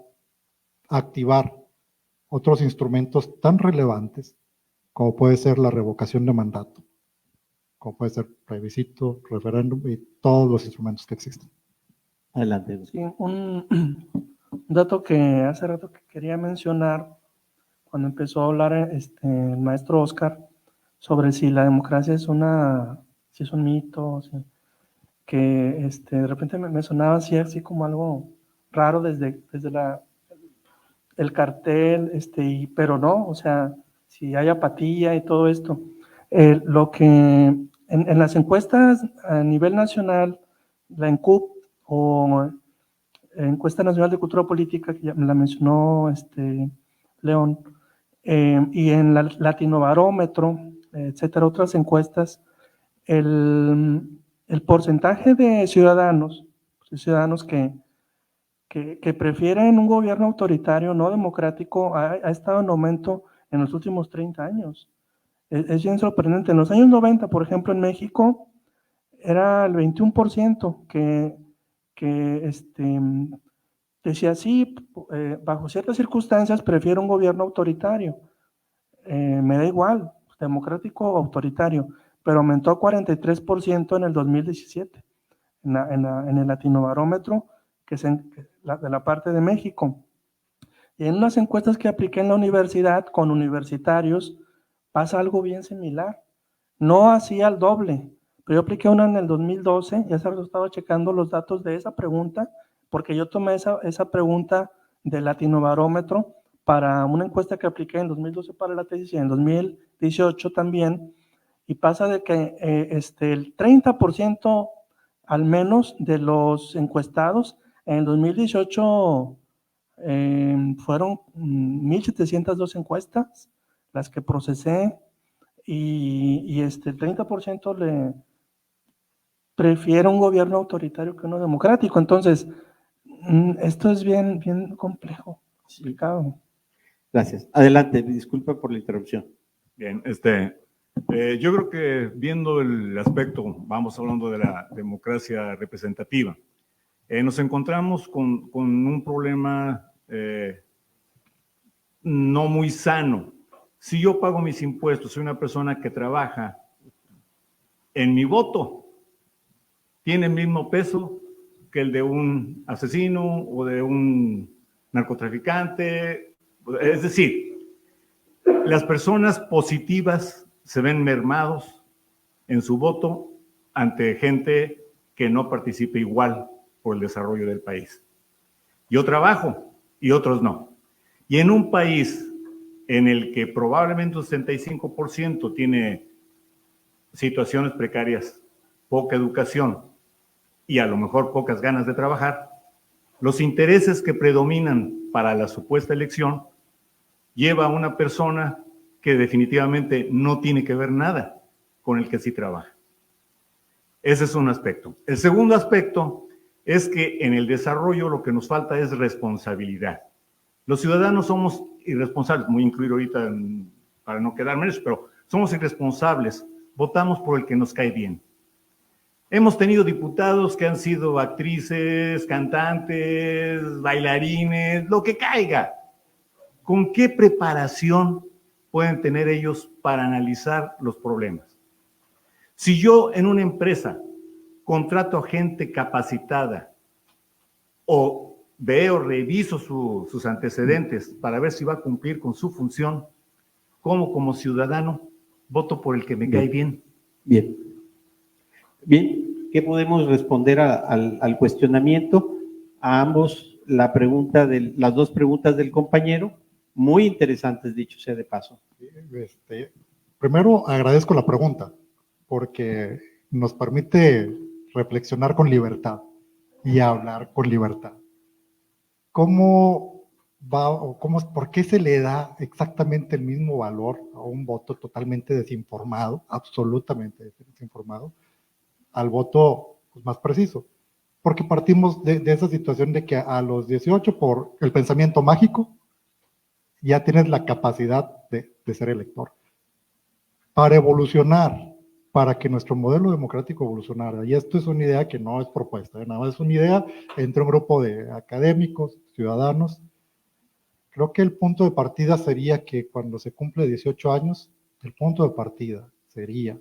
activar otros instrumentos tan relevantes como puede ser la revocación de mandato, como puede ser plebiscito, referéndum y todos los instrumentos que existen. Adelante. Sí, un dato que hace rato que quería mencionar, cuando empezó a hablar el maestro Oscar sobre si la democracia es si es un mito, que de repente me sonaba así como algo raro desde el cartel, pero no, o sea, si hay apatía y todo esto. Lo que en las encuestas a nivel nacional, la ENCUP o Encuesta Nacional de Cultura Política, que ya me la mencionó León, y en la Latinobarómetro, etcétera, otras encuestas, el porcentaje de ciudadanos que prefieren un gobierno autoritario, no democrático, ha estado en aumento en los últimos 30 años. Es bien sorprendente. En los años 90, por ejemplo, en México, era el 21% que decía, sí, bajo ciertas circunstancias prefiero un gobierno autoritario. Me da igual, democrático o autoritario, pero aumentó a 43% en el 2017, en el Latinobarómetro, que es de la parte de México. Y en unas encuestas que apliqué en la universidad con universitarios, pasa algo bien similar. No así al doble, pero yo apliqué una en el 2012, ya se estaba checando los datos de esa pregunta, porque yo tomé esa pregunta del Latinobarómetro para una encuesta que apliqué en 2012 para la tesis y en 2018 también, y pasa de que el 30% al menos de los encuestados en el 2018 fueron 1,702 encuestas las que procesé, y el 30% le prefiere un gobierno autoritario que uno democrático. Entonces, esto es bien complejo, complicado. Gracias. Adelante, disculpa por la interrupción. Bien, yo creo que viendo el aspecto, vamos hablando de la democracia representativa, nos encontramos con un problema no muy sano. Si yo pago mis impuestos, soy una persona que trabaja, en mi voto tiene el mismo peso que el de un asesino o de un narcotraficante. Es decir, las personas positivas se ven mermados en su voto ante gente que no participe igual por el desarrollo del país. Yo trabajo y otros no. Y en un país en el que probablemente un 65% tiene situaciones precarias, poca educación y a lo mejor pocas ganas de trabajar, los intereses que predominan para la supuesta elección lleva a una persona que definitivamente no tiene que ver nada con el que sí trabaja. Ese es un aspecto. El segundo aspecto es que en el desarrollo lo que nos falta es responsabilidad. Los ciudadanos somos irresponsables, voy a incluir ahorita para no quedarme en eso, pero somos irresponsables, votamos por el que nos cae bien. Hemos tenido diputados que han sido actrices, cantantes, bailarines, lo que caiga. ¿Con qué preparación pueden tener ellos para analizar los problemas? Si yo en una empresa contrato a gente capacitada o reviso sus antecedentes para ver si va a cumplir con su función, ¿cómo como ciudadano voto por el que me cae bien? Bien. Bien, ¿qué podemos responder al cuestionamiento? A ambos las dos preguntas del compañero, muy interesantes, dicho sea de paso. Primero, agradezco la pregunta, porque nos permite reflexionar con libertad y hablar con libertad. ¿Cómo va o por qué se le da exactamente el mismo valor a un voto totalmente desinformado, absolutamente desinformado, al voto pues, más preciso? Porque partimos de esa situación de que a los 18, por el pensamiento mágico, ya tienes la capacidad de ser elector. Para evolucionar, para que nuestro modelo democrático evolucionara, y esto es una idea que no es propuesta, nada más es una idea entre un grupo de académicos, ciudadanos. Creo que el punto de partida sería que cuando se cumple 18 años, el punto de partida sería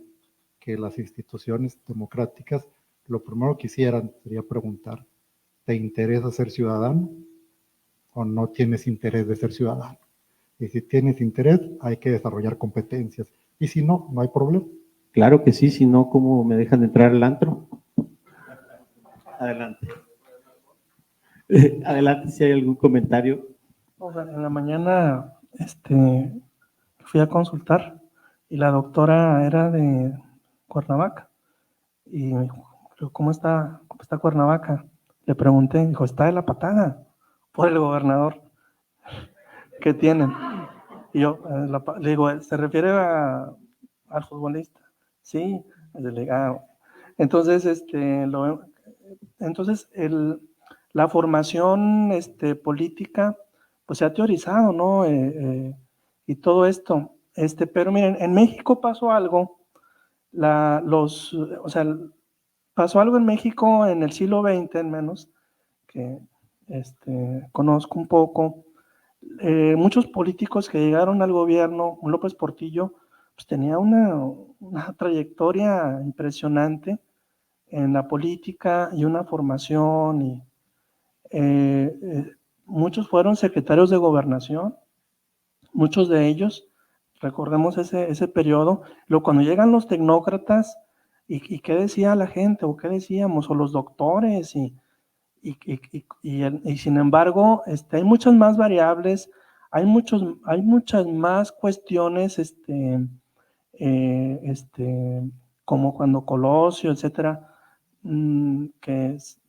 que las instituciones democráticas lo primero que hicieran sería preguntar, ¿te interesa ser ciudadano o no tienes interés de ser ciudadano? Y si tienes interés, hay que desarrollar competencias. Y si no, no hay problema. Claro que sí, si no, ¿cómo me dejan entrar al antro? Adelante. Adelante, si hay algún comentario. O sea, en la mañana fui a consultar y la doctora era de Cuernavaca y me dijo, ¿cómo está Cuernavaca? Le pregunté, dijo, está de la patada por el gobernador. ¿Qué tienen? Y yo le digo, ¿se refiere al futbolista? Sí, el delegado. Entonces, la formación política pues se ha teorizado, ¿no? Y todo esto. Pero miren, en México pasó algo, pasó algo en México en el siglo XX, al menos, que conozco un poco. Muchos políticos que llegaron al gobierno, López Portillo, pues tenía una trayectoria impresionante en la política y una formación y muchos fueron secretarios de gobernación, muchos de ellos, recordemos ese periodo, luego cuando llegan los tecnócratas y qué decía la gente o qué decíamos, o los doctores y sin embargo hay muchas más variables, hay muchas más cuestiones como cuando Colosio, etcétera, que es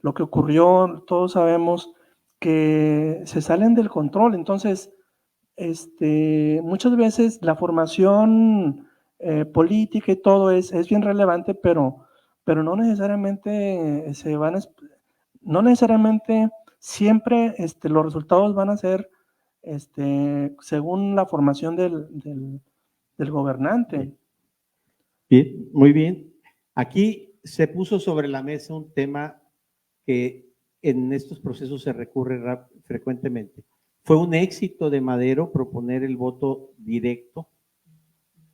lo que ocurrió, todos sabemos que se salen del control. Entonces, muchas veces la formación política y todo es bien relevante, pero no necesariamente no necesariamente siempre los resultados van a ser según la formación del gobernante. Bien, muy bien. Aquí se puso sobre la mesa un tema que en estos procesos se recurre frecuentemente. Fue un éxito de Madero proponer el voto directo,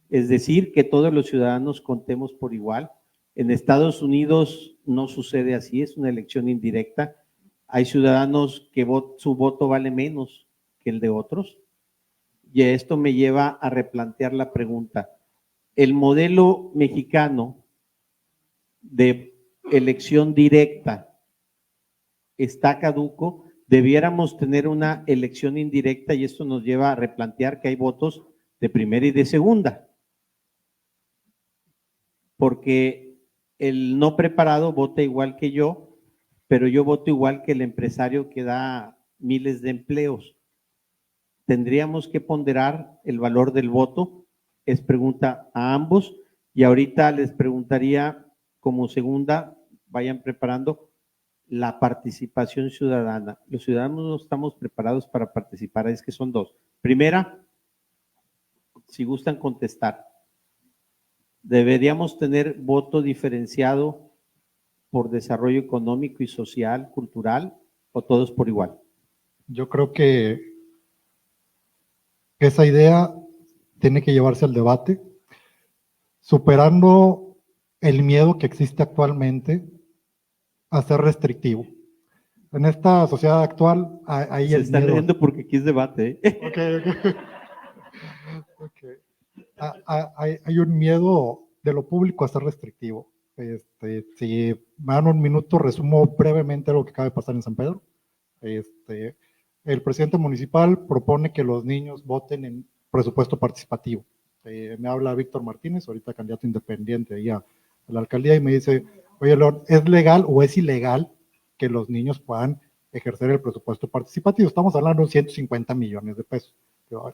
es decir, que todos los ciudadanos contemos por igual. En Estados Unidos no sucede así, es una elección indirecta. Hay ciudadanos que su voto vale menos que el de otros. Y esto me lleva a replantear la pregunta. El modelo mexicano de elección directa está caduco, debiéramos tener una elección indirecta y esto nos lleva a replantear que hay votos de primera y de segunda, porque el no preparado vota igual que yo, pero yo voto igual que el empresario que da miles de empleos. Tendríamos que ponderar el valor del voto, es pregunta a ambos, y ahorita les preguntaría como segunda, vayan preparando la participación ciudadana. Los ciudadanos no estamos preparados para participar, es que son dos. Primera, si gustan contestar, ¿deberíamos tener voto diferenciado por desarrollo económico y social, cultural, o todos por igual? Yo creo que esa idea tiene que llevarse al debate, superando el miedo que existe actualmente a ser restrictivo. En esta sociedad actual hay Se el están miedo. riendo porque aquí es debate, ¿eh? Okay. Hay un miedo de lo público a ser restrictivo. Si me dan un minuto, resumo brevemente lo que acaba de pasar en San Pedro. El presidente municipal propone que los niños voten en presupuesto participativo. Me habla Víctor Martínez, ahorita candidato independiente ahí a la alcaldía, y me dice, oye, León, ¿es legal o es ilegal que los niños puedan ejercer el presupuesto participativo? Estamos hablando de 150 millones de pesos.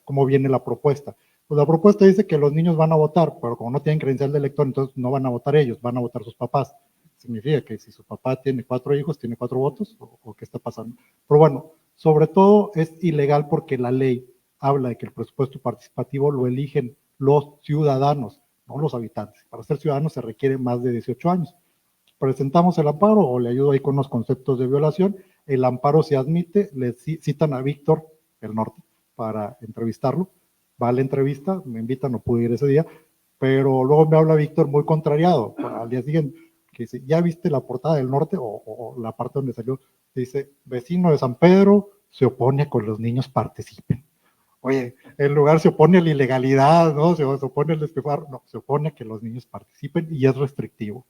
¿Cómo viene la propuesta? Pues la propuesta dice que los niños van a votar, pero como no tienen credencial de elector, entonces no van a votar ellos, van a votar sus papás. Significa que si su papá tiene 4 hijos, tiene 4 votos, o qué está pasando. Pero bueno, sobre todo es ilegal porque la ley habla de que el presupuesto participativo lo eligen los ciudadanos, no los habitantes. Para ser ciudadanos se requiere más de 18 años. Presentamos el amparo, o le ayudo ahí con los conceptos de violación. El amparo se admite, le citan a Víctor, el Norte, para entrevistarlo. Va a la entrevista, me invitan, no pude ir ese día, pero luego me habla Víctor muy contrariado, al día siguiente, que dice, ¿ya viste la portada del Norte o la parte donde salió? Dice, vecino de San Pedro se opone a que los niños participen. Oye, el lugar se opone a la ilegalidad, ¿no? Se opone al despilfarro, no, se opone a que los niños participen y es restrictivo.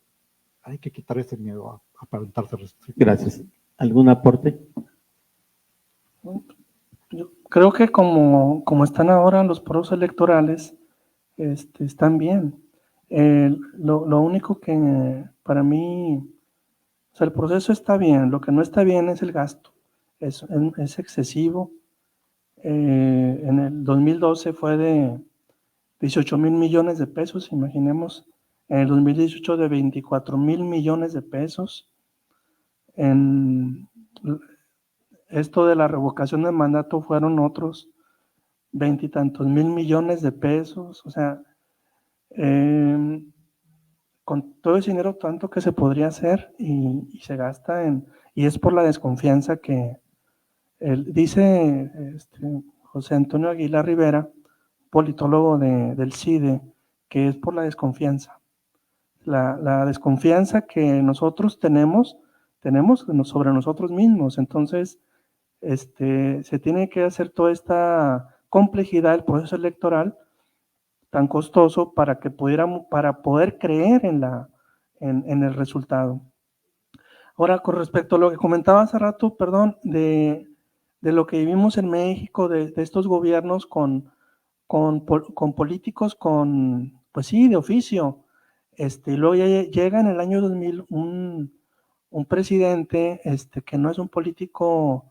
Hay que quitar ese miedo a aparentarse restrictivo. Gracias. ¿Algún aporte? Yo creo que como están ahora los procesos electorales, están bien. Lo único que para mí, o sea, el proceso está bien, lo que no está bien es el gasto, es excesivo. En el 2012 fue de 18,000 millones de pesos, imaginemos, en el 2018 de 24,000 millones de pesos. En esto de la revocación del mandato fueron otros 20 y tantos mil millones de pesos, o sea, con todo ese dinero tanto que se podría hacer y se gasta y es por la desconfianza que dice José Antonio Aguilar Rivera, politólogo del CIDE, que es por la desconfianza. La desconfianza que nosotros tenemos sobre nosotros mismos. Entonces, se tiene que hacer toda esta complejidad del proceso electoral tan costoso para poder creer en el resultado. Ahora, con respecto a lo que comentaba hace rato, perdón, de lo que vivimos en México, de estos gobiernos con políticos pues sí, de oficio. Y luego llega en el año 2000 un presidente que no es un político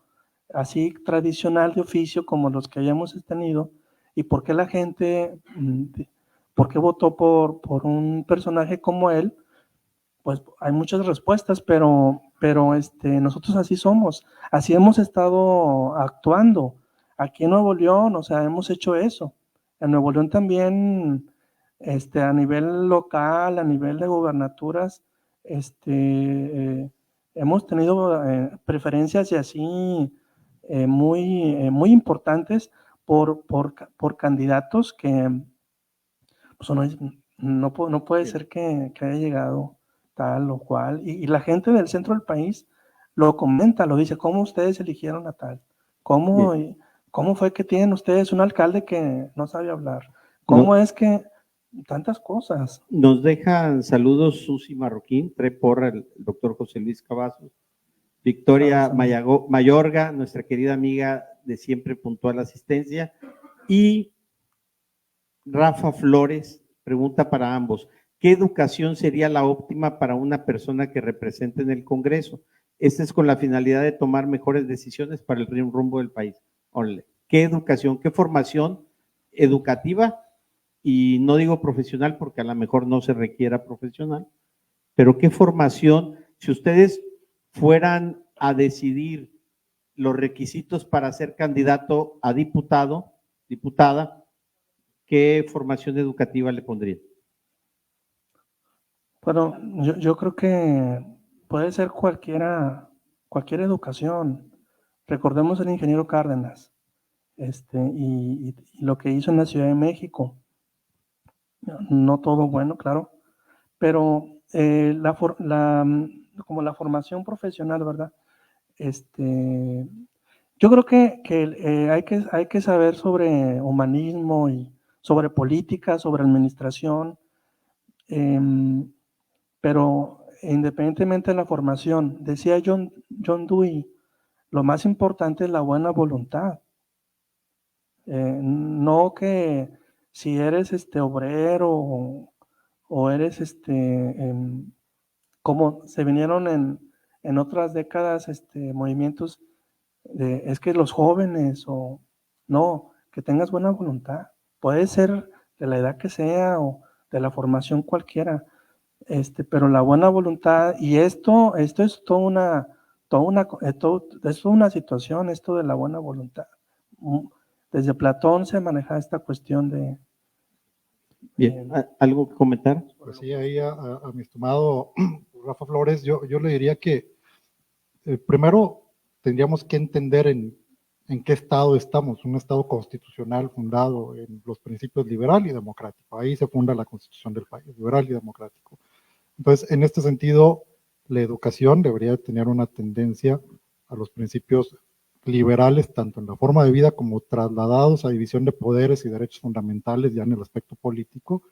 así tradicional de oficio como los que hayamos tenido. ¿Y por qué la gente, por qué votó por un personaje como él? Pues hay muchas respuestas, pero nosotros así somos, así hemos estado actuando. Aquí en Nuevo León, o sea, hemos hecho eso. En Nuevo León también, a nivel local, a nivel de gubernaturas, hemos tenido preferencias y así muy importantes por candidatos que pues, no puede ser que haya llegado tal o cual, y la gente del centro del país lo comenta, lo dice, ¿cómo ustedes eligieron a tal? ¿Cómo fue que tienen ustedes un alcalde que no sabe hablar? ¿Cómo es que tantas cosas? Nos dejan saludos Susi Marroquín, trae porra el doctor José Luis Cavazos, Victoria Mayorga, nuestra querida amiga de siempre puntual asistencia, y Rafa Flores pregunta para ambos, ¿qué educación sería la óptima para una persona que represente en el Congreso? Esta es con la finalidad de tomar mejores decisiones para el rumbo del país. ¿Qué educación, qué formación educativa? Y no digo profesional porque a lo mejor no se requiera profesional, pero qué formación, si ustedes fueran a decidir los requisitos para ser candidato a diputado, diputada, ¿qué formación educativa le pondrían? Bueno, yo creo que puede ser cualquier educación. Recordemos al ingeniero Cárdenas, y lo que hizo en la Ciudad de México. No todo bueno, claro, pero como la formación profesional, ¿verdad? Yo creo que hay que saber sobre humanismo y sobre política, sobre administración, Pero independientemente de la formación, decía John Dewey, lo más importante es la buena voluntad. No que si eres obrero o eres como se vinieron en otras décadas movimientos es que los jóvenes o no, que tengas buena voluntad. Puede ser de la edad que sea o de la formación cualquiera, pero la buena voluntad, y esto es es una situación, esto de la buena voluntad. Desde Platón se maneja esta cuestión de... Bien, ¿algo que comentar? Pues sí, ahí a mi estimado Rafa Flores, yo le diría que primero tendríamos que entender en qué estado estamos, un estado constitucional fundado en los principios liberal y democrático. Ahí se funda la constitución del país, liberal y democrático. Entonces, en este sentido, la educación debería tener una tendencia a los principios liberales, tanto en la forma de vida como trasladados a división de poderes y derechos fundamentales ya en el aspecto político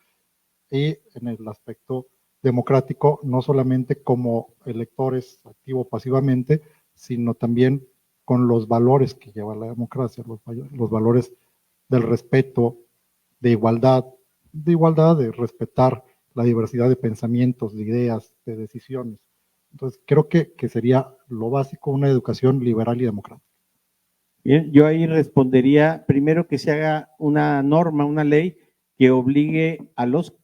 y en el aspecto democrático, no solamente como electores activo pasivamente, sino también con los valores que lleva la democracia, los valores del respeto, de igualdad, de respetar la diversidad de pensamientos, de ideas, de decisiones. Entonces, creo que sería lo básico una educación liberal y democrática. Bien, yo ahí respondería primero que se haga una norma, una ley que obligue a los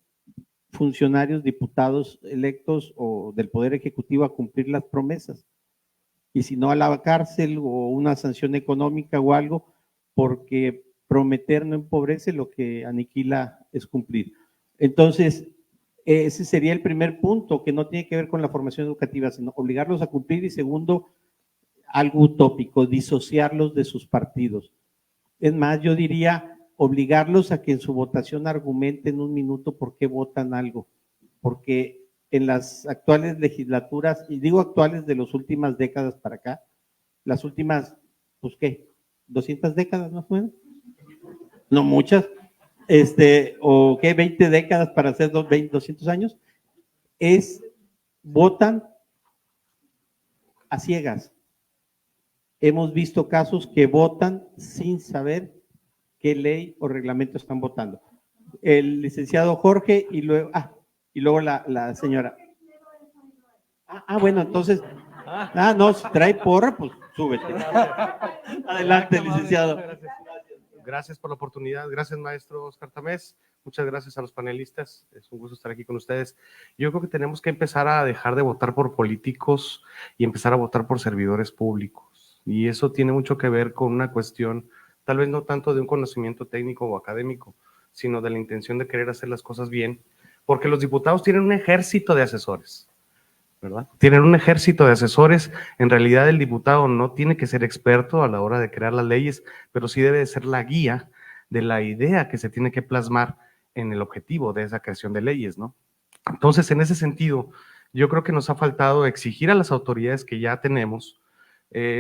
funcionarios, diputados electos o del Poder Ejecutivo a cumplir las promesas. Y si no, a la cárcel o una sanción económica o algo, porque prometer no empobrece, lo que aniquila es cumplir. Entonces, ese sería el primer punto, que no tiene que ver con la formación educativa, sino obligarlos a cumplir. Y segundo, algo utópico, disociarlos de sus partidos. Es más, yo diría obligarlos a que en su votación argumenten un minuto por qué votan algo, porque en las actuales legislaturas, y digo actuales de las últimas décadas para acá, las últimas, pues qué, 200 décadas más o menos, no muchas, o qué, 20 décadas para hacer 200 años, votan a ciegas. Hemos visto casos que votan sin saber qué ley o reglamento están votando. El licenciado Jorge y luego la señora. Bueno, entonces, no, si trae porra, pues súbete. Adelante, licenciado. Gracias por la oportunidad. Gracias, maestro Oscar Tamés. Muchas gracias a los panelistas. Es un gusto estar aquí con ustedes. Yo creo que tenemos que empezar a dejar de votar por políticos y empezar a votar por servidores públicos. Y eso tiene mucho que ver con una cuestión, tal vez no tanto de un conocimiento técnico o académico, sino de la intención de querer hacer las cosas bien, porque los diputados tienen un ejército de asesores, ¿verdad? Tienen un ejército de asesores. En realidad el diputado no tiene que ser experto a la hora de crear las leyes, pero sí debe de ser la guía de la idea que se tiene que plasmar en el objetivo de esa creación de leyes, ¿no? Entonces, en ese sentido, yo creo que nos ha faltado exigir a las autoridades que ya tenemos,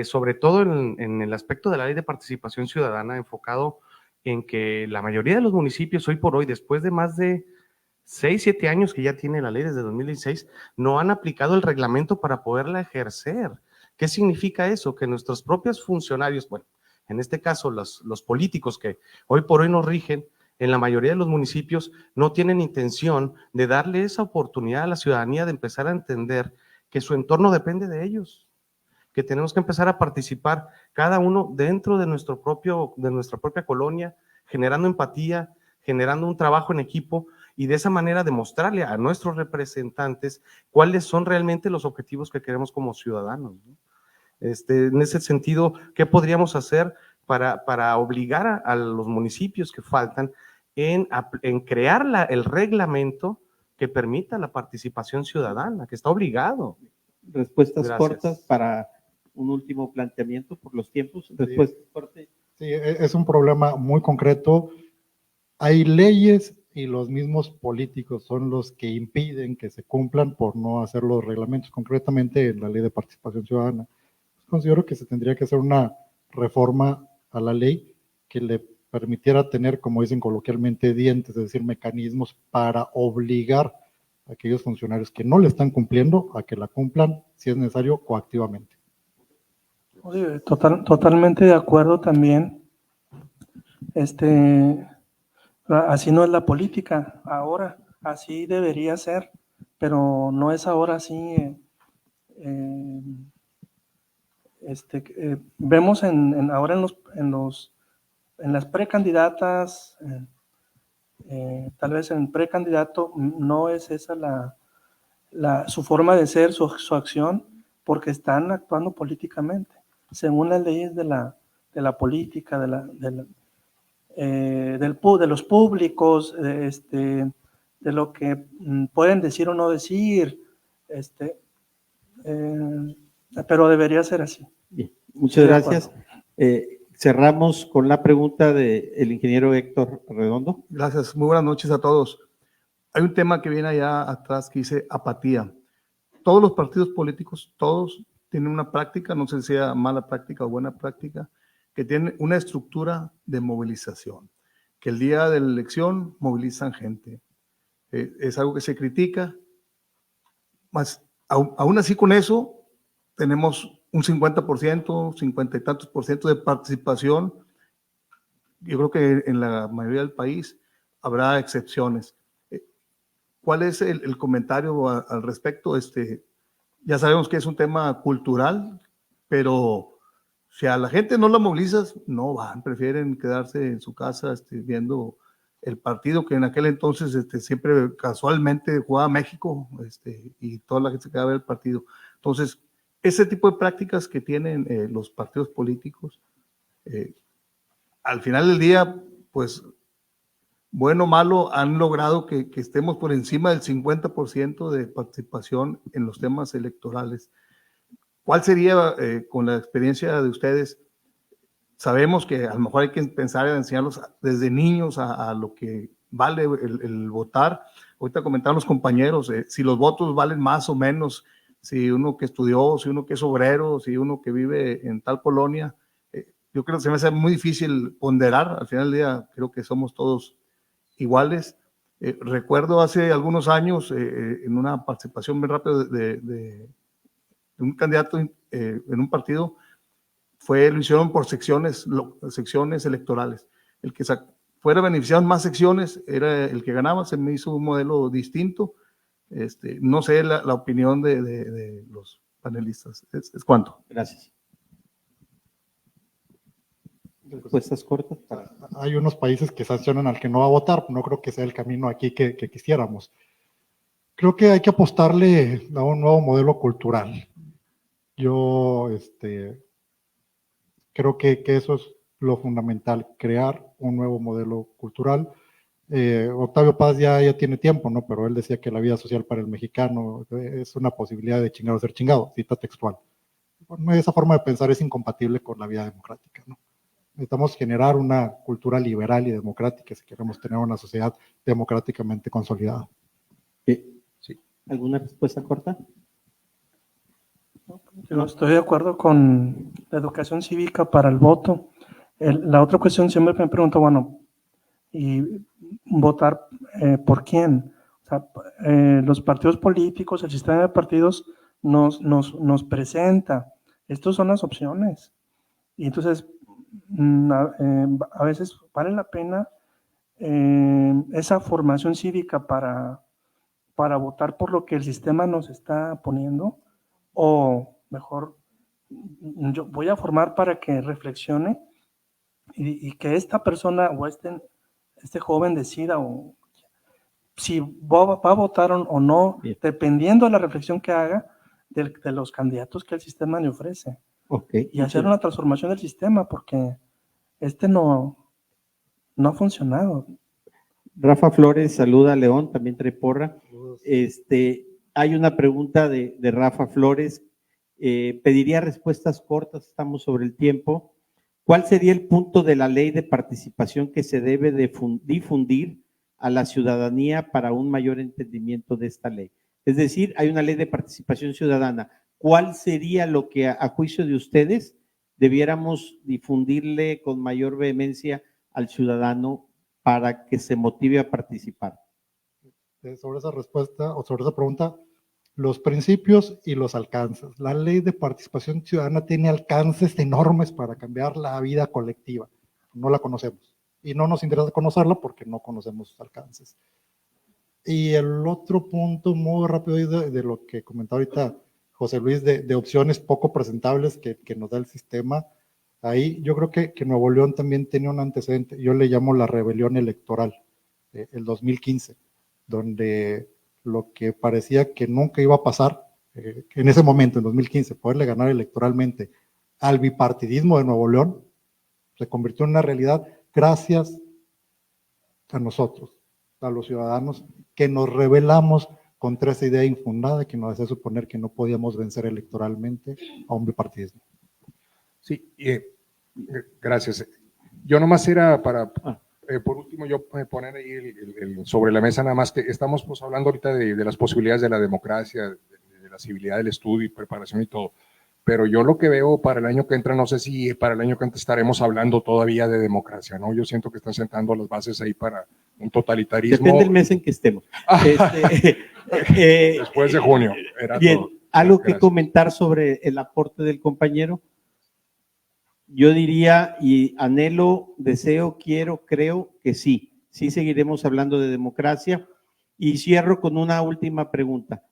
sobre todo en el aspecto de la ley de participación ciudadana, enfocado en que la mayoría de los municipios hoy por hoy, después de más de 6, 7 años que ya tiene la ley desde 2016, no han aplicado el reglamento para poderla ejercer. ¿Qué significa eso? Que nuestros propios funcionarios, bueno, en este caso los políticos que hoy por hoy nos rigen, en la mayoría de los municipios no tienen intención de darle esa oportunidad a la ciudadanía de empezar a entender que su entorno depende de ellos, que tenemos que empezar a participar cada uno dentro de nuestra propia colonia, generando empatía, generando un trabajo en equipo y de esa manera demostrarle a nuestros representantes cuáles son realmente los objetivos que queremos como ciudadanos, ¿no? En ese sentido, ¿qué podríamos hacer para obligar a los municipios que faltan en crear el reglamento que permita la participación ciudadana, que está obligado? Respuestas Gracias. cortas para un último planteamiento por los tiempos. Respuestas cortas. Sí, es un problema muy concreto. Hay leyes y los mismos políticos son los que impiden que se cumplan por no hacer los reglamentos, concretamente en la ley de participación ciudadana. Considero que se tendría que hacer una reforma a la ley que le permitiera tener, como dicen coloquialmente, dientes, es decir, mecanismos para obligar aquellos funcionarios que no le están cumpliendo a que la cumplan, si es necesario, coactivamente. Oye, totalmente de acuerdo también. Así no es la política ahora, así debería ser, pero no es ahora así. Vemos ahora en las precandidatas, tal vez en precandidato no es esa su forma de ser, su acción, porque están actuando políticamente, según las leyes de la política, de los públicos, de lo que pueden decir o no decir, pero debería ser así. Bien, muchas gracias. Cerramos con la pregunta del ingeniero Héctor Redondo. Gracias, muy buenas noches a todos. Hay un tema que viene allá atrás que dice apatía. Todos los partidos políticos, todos tienen una práctica, no sé si sea mala práctica o buena práctica, que tienen una estructura de movilización, que el día de la elección movilizan gente. Es algo que se critica, más aún así con eso tenemos un 50%, 50 y tantos por ciento de participación. Yo creo que en la mayoría del país habrá excepciones. ¿Cuál es el comentario al respecto? Ya sabemos que es un tema cultural, pero si a la gente no la movilizas, no van, prefieren quedarse en su casa viendo el partido que en aquel entonces siempre casualmente jugaba México y toda la gente se quedaba a ver el partido. Entonces, ese tipo de prácticas que tienen los partidos políticos, al final del día, pues, bueno o malo, han logrado que estemos por encima del 50% de participación en los temas electorales. ¿Cuál sería, con la experiencia de ustedes? Sabemos que a lo mejor hay que pensar en enseñarlos desde niños a lo que vale el votar. Ahorita comentaron los compañeros, si los votos valen más o menos, si uno que estudió, si uno que es obrero, si uno que vive en tal colonia. Yo creo que se me hace muy difícil ponderar. Al final del día creo que somos todos iguales. Recuerdo hace algunos años en una participación muy rápida de un candidato en un partido, lo hicieron por secciones electorales. El que fuera beneficiado en más secciones era el que ganaba. Se me hizo un modelo distinto. No sé la opinión de los panelistas. ¿Es cuánto? Gracias. Respuestas cortas. Hay unos países que sancionan al que no va a votar, no creo que sea el camino aquí que quisiéramos. Creo que hay que apostarle a un nuevo modelo cultural. Yo creo que eso es lo fundamental, crear un nuevo modelo cultural. Octavio Paz ya tiene tiempo, ¿no? Pero él decía que la vida social para el mexicano es una posibilidad de chingado ser chingado, cita textual. Bueno, esa forma de pensar es incompatible con la vida democrática, ¿no? Necesitamos generar una cultura liberal y democrática si queremos tener una sociedad democráticamente consolidada. Sí. ¿Alguna respuesta corta? Yo estoy de acuerdo con la educación cívica para el voto. La otra cuestión siempre me pregunto, bueno, ¿y votar por quién? O sea, los partidos políticos, el sistema de partidos nos presenta. Estas son las opciones. Y entonces, a veces vale la pena esa formación cívica para votar por lo que el sistema nos está poniendo, o mejor, yo voy a formar para que reflexione y que esta persona o este joven decida si va a votar o no, bien, dependiendo de la reflexión que haga de los candidatos que el sistema le ofrece. Okay. Y hacer una transformación del sistema, porque no ha funcionado. Rafa Flores saluda a León, también trae porra. Hay una pregunta de Rafa Flores. Pediría respuestas cortas, estamos sobre el tiempo. ¿Cuál sería el punto de la ley de participación que se debe de difundir a la ciudadanía para un mayor entendimiento de esta ley? Es decir, hay una ley de participación ciudadana. ¿Cuál sería lo que a juicio de ustedes debiéramos difundirle con mayor vehemencia al ciudadano para que se motive a participar? sobre esa respuesta o sobre esa pregunta, los principios y los alcances. La ley de participación ciudadana tiene alcances enormes para cambiar la vida colectiva. No la conocemos y no nos interesa conocerla porque no conocemos sus alcances. Y el otro punto muy rápido de lo que comentaba ahorita José Luis, de opciones poco presentables que nos da el sistema, ahí yo creo que Nuevo León también tiene un antecedente, yo le llamo la rebelión electoral, el 2015, donde lo que parecía que nunca iba a pasar, en ese momento, en 2015, poderle ganar electoralmente al bipartidismo de Nuevo León, se convirtió en una realidad gracias a nosotros, a los ciudadanos, que nos rebelamos contra esa idea infundada que nos hacía suponer que no podíamos vencer electoralmente a un bipartidismo. Sí, gracias. Yo nomás era para, por último, yo poner ahí sobre la mesa nada más que estamos pues, hablando ahorita de las posibilidades de la democracia, de la civilidad del estudio y preparación y todo. Pero yo lo que veo para el año que entra, no sé si para el año que entra estaremos hablando todavía de democracia, ¿no? Yo siento que están sentando las bases ahí para un totalitarismo. Depende del mes en que estemos. Después de junio. Era bien, todo. ¿algo Gracias. que comentar sobre el aporte del compañero? Yo diría y anhelo, deseo, quiero, creo que sí. Sí seguiremos hablando de democracia. Y cierro con una última pregunta.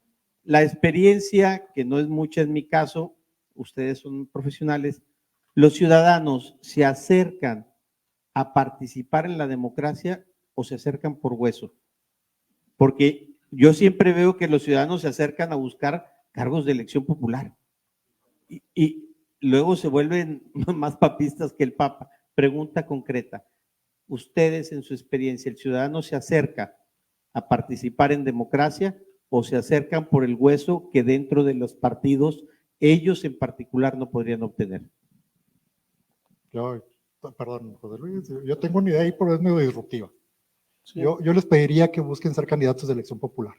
La experiencia, que no es mucha en mi caso, ustedes son profesionales, ¿los ciudadanos se acercan a participar en la democracia o se acercan por hueso? Porque yo siempre veo que los ciudadanos se acercan a buscar cargos de elección popular y luego se vuelven más papistas que el Papa. Pregunta concreta, ustedes en su experiencia, ¿el ciudadano se acerca a participar en democracia o se acercan por el hueso que dentro de los partidos ellos en particular no podrían obtener? Perdón, José Luis, yo tengo una idea ahí, pero es medio disruptiva. Sí. Yo les pediría que busquen ser candidatos de elección popular.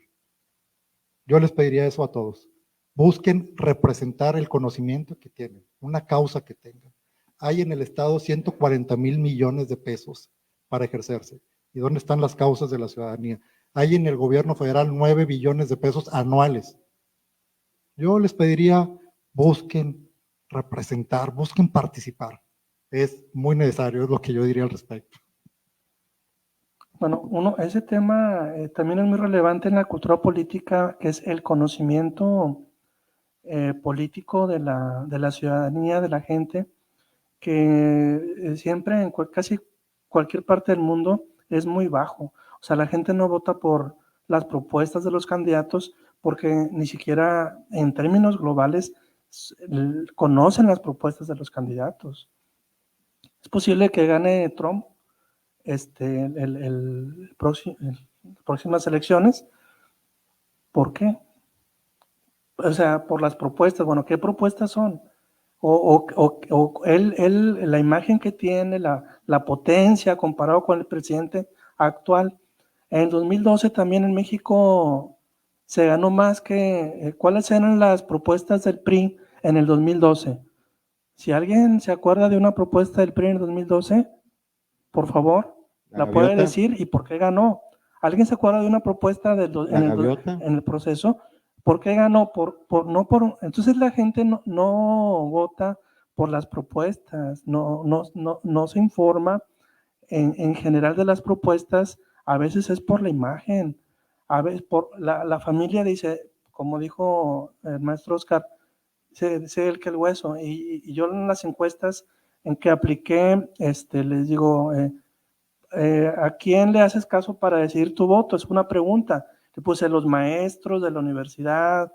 Yo les pediría eso a todos. Busquen representar el conocimiento que tienen, una causa que tengan. Hay en el Estado 140,000 millones de pesos para ejercerse. ¿Y dónde están las causas de la ciudadanía? Hay en el gobierno federal 9 billones de pesos anuales. Yo les pediría, busquen representar, busquen participar. Es muy necesario, es lo que yo diría al respecto. Bueno, ese tema también es muy relevante en la cultura política, que es el conocimiento político de la ciudadanía, de la gente, que siempre en casi cualquier parte del mundo es muy bajo. O sea, la gente no vota por las propuestas de los candidatos porque ni siquiera en términos globales conocen las propuestas de los candidatos. Es posible que gane Trump próximas elecciones. ¿Por qué? O sea, por las propuestas. Bueno, ¿qué propuestas son? O la imagen que tiene, la potencia comparado con el presidente actual. En 2012 también en México se ganó más que... ¿Cuáles eran las propuestas del PRI en el 2012? Si alguien se acuerda de una propuesta del PRI en el 2012, por favor, la puede decir y por qué ganó. ¿Alguien se acuerda de una propuesta en el proceso? ¿Por qué ganó? Entonces la gente no vota por las propuestas, no se informa en general de las propuestas. A veces es por la imagen, a veces por la familia dice, como dijo el maestro Oscar, sé el que el hueso. Y yo en las encuestas en que apliqué, les digo, ¿a quién le haces caso para decidir tu voto? Es una pregunta. Le puse los maestros de la universidad,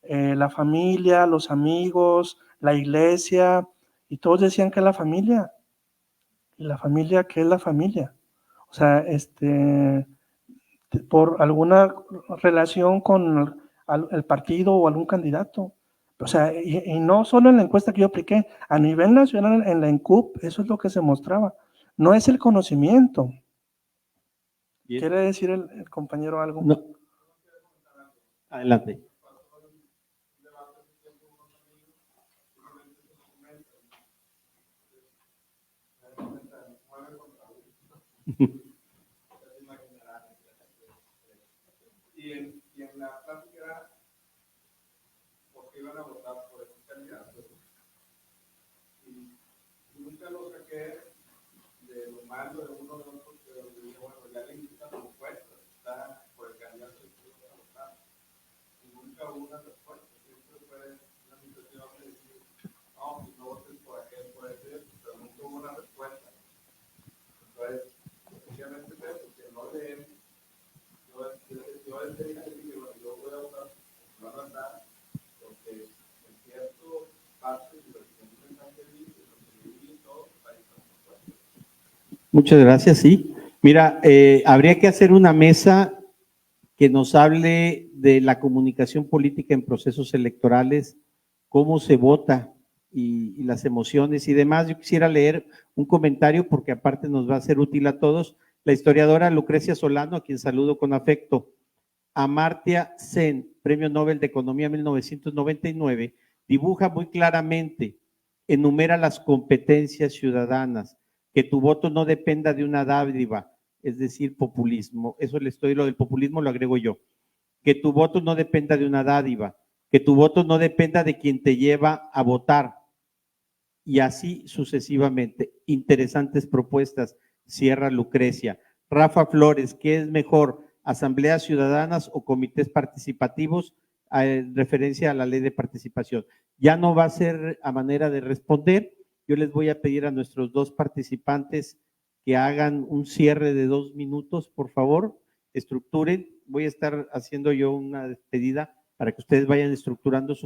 la familia, los amigos, la iglesia, y todos decían que la familia. ¿Y la familia qué es la familia? O sea, por alguna relación con el partido o algún candidato. O sea, y no solo en la encuesta que yo apliqué, a nivel nacional en la ENCUP, eso es lo que se mostraba. No es el conocimiento. Bien. ¿Quiere decir el compañero algo? No. Adelante. Y en la plática era porque iban a votar por esos candidatos. Y nunca lo saqué de lo malo de uno de otros, pero dije, bueno, ya le invitan la encuesta, está por el candidato que iban a votar. Y nunca hubo una respuesta. Siempre fue una situación de decir, no, pues no votes por aquel, por ese, pero nunca hubo una respuesta. Entonces, efectivamente, que no leen. Yo desde dije, yo voy a votar, van a andar, porque en cierto parte de lo que me están pediendo, lo que viví y todo, ahí estamos puestos. Muchas gracias, sí. Mira, habría que hacer una mesa que nos hable de la comunicación política en procesos electorales, cómo se vota y las emociones y demás. Yo quisiera leer un comentario porque aparte nos va a ser útil a todos. La historiadora Lucrecia Solano, a quien saludo con afecto. Amartya Sen, Premio Nobel de Economía 1999, dibuja muy claramente, enumera las competencias ciudadanas, que tu voto no dependa de una dádiva, es decir, populismo. Eso lo del populismo lo agrego yo. Que tu voto no dependa de una dádiva, que tu voto no dependa de quien te lleva a votar, y así sucesivamente. Interesantes propuestas, cierra Lucrecia. Rafa Flores, ¿qué es mejor, asambleas ciudadanas o comités participativos? En referencia a la ley de participación. Ya no va a ser a manera de responder. Yo les voy a pedir a nuestros dos participantes que hagan un cierre de 2 minutos, por favor, estructuren. Voy a estar haciendo yo una despedida para que ustedes vayan estructurando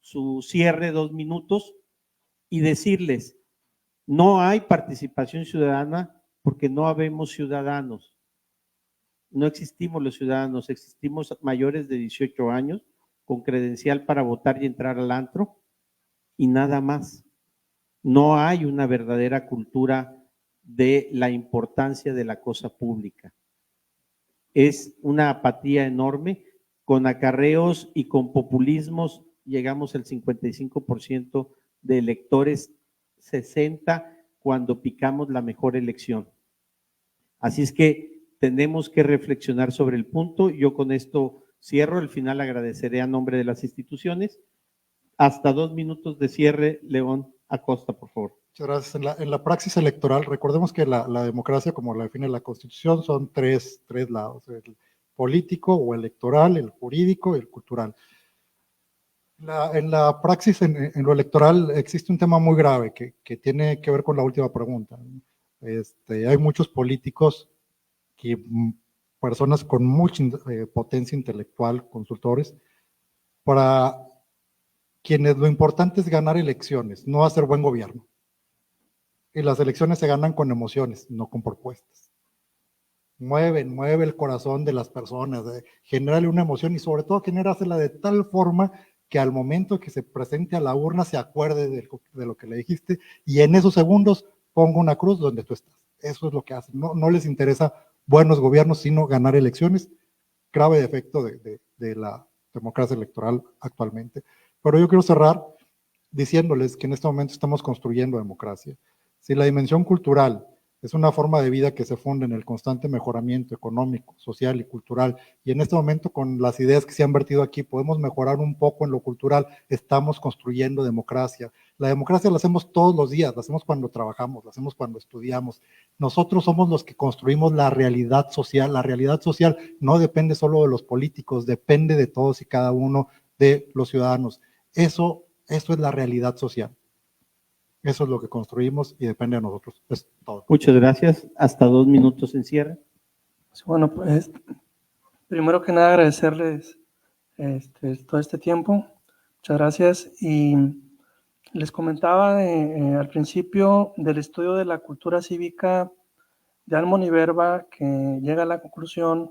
su cierre, 2 minutos, y decirles, no hay participación ciudadana porque no habemos ciudadanos. No existimos los ciudadanos, existimos mayores de 18 años con credencial para votar y entrar al antro y nada más. No hay una verdadera cultura de la importancia de la cosa pública. Es una apatía enorme, con acarreos y con populismos llegamos al 55% de electores, 60% cuando picamos la mejor elección. Así es que tenemos que reflexionar sobre el punto. Yo con esto cierro. Al final agradeceré a nombre de las instituciones. Hasta 2 minutos de cierre, León Acosta, por favor. Muchas gracias. En la praxis electoral, recordemos que la democracia, como la define la Constitución, son tres lados: el político o electoral, el jurídico y el cultural. En la praxis, en lo electoral, existe un tema muy grave que tiene que ver con la última pregunta. Hay muchos políticos, personas con mucha potencia intelectual, consultores, para quienes lo importante es ganar elecciones, no hacer buen gobierno. Y las elecciones se ganan con emociones, no con propuestas. Mueve el corazón de las personas, genérale una emoción y sobre todo generásela de tal forma que al momento que se presente a la urna se acuerde de lo que le dijiste y en esos segundos ponga una cruz donde tú estás. Eso es lo que hacen. No les interesa buenos gobiernos, sino ganar elecciones. Grave defecto de la democracia electoral actualmente. Pero yo quiero cerrar diciéndoles que en este momento estamos construyendo democracia. Si la dimensión cultural es una forma de vida que se funda en el constante mejoramiento económico, social y cultural, y en este momento con las ideas que se han vertido aquí podemos mejorar un poco en lo cultural, estamos construyendo democracia. La democracia la hacemos todos los días, la hacemos cuando trabajamos, la hacemos cuando estudiamos. Nosotros somos los que construimos la realidad social. La realidad social no depende solo de los políticos, depende de todos y cada uno de los ciudadanos. Eso es la realidad social. Eso es lo que construimos y depende de nosotros. Es todo. Muchas gracias. Hasta 2 minutos en cierre. Bueno, pues primero que nada agradecerles todo este tiempo. Muchas gracias. Y les comentaba al principio del estudio de la cultura cívica de Almon y Verba, que llega a la conclusión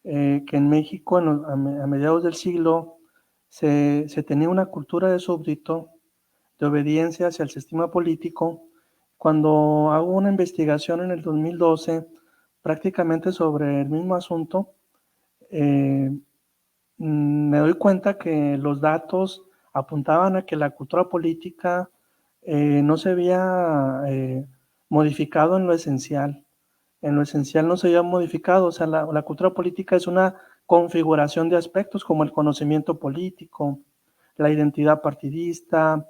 que en México a mediados del siglo se tenía una cultura de súbdito, de obediencia hacia el sistema político. Cuando hago una investigación en el 2012 prácticamente sobre el mismo asunto, me doy cuenta que los datos apuntaban a que la cultura política no se había modificado en lo esencial. En lo esencial no se había modificado. O sea, la cultura política es una configuración de aspectos como el conocimiento político, la identidad partidista,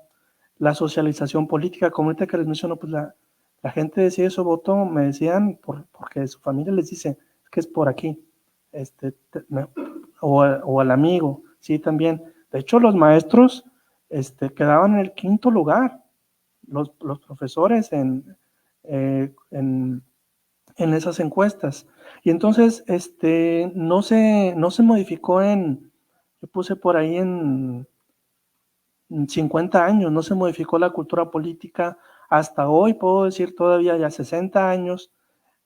la socialización política. Como ahorita que les menciono, pues la gente decía eso, votó, me decían, porque su familia les dice, es que es por aquí, o al amigo, sí, también. De hecho, los maestros quedaban en el 5º lugar, los profesores en esas encuestas. Y entonces, no se modificó yo puse por ahí en 50 años, no se modificó la cultura política. Hasta hoy, puedo decir todavía ya 60 años,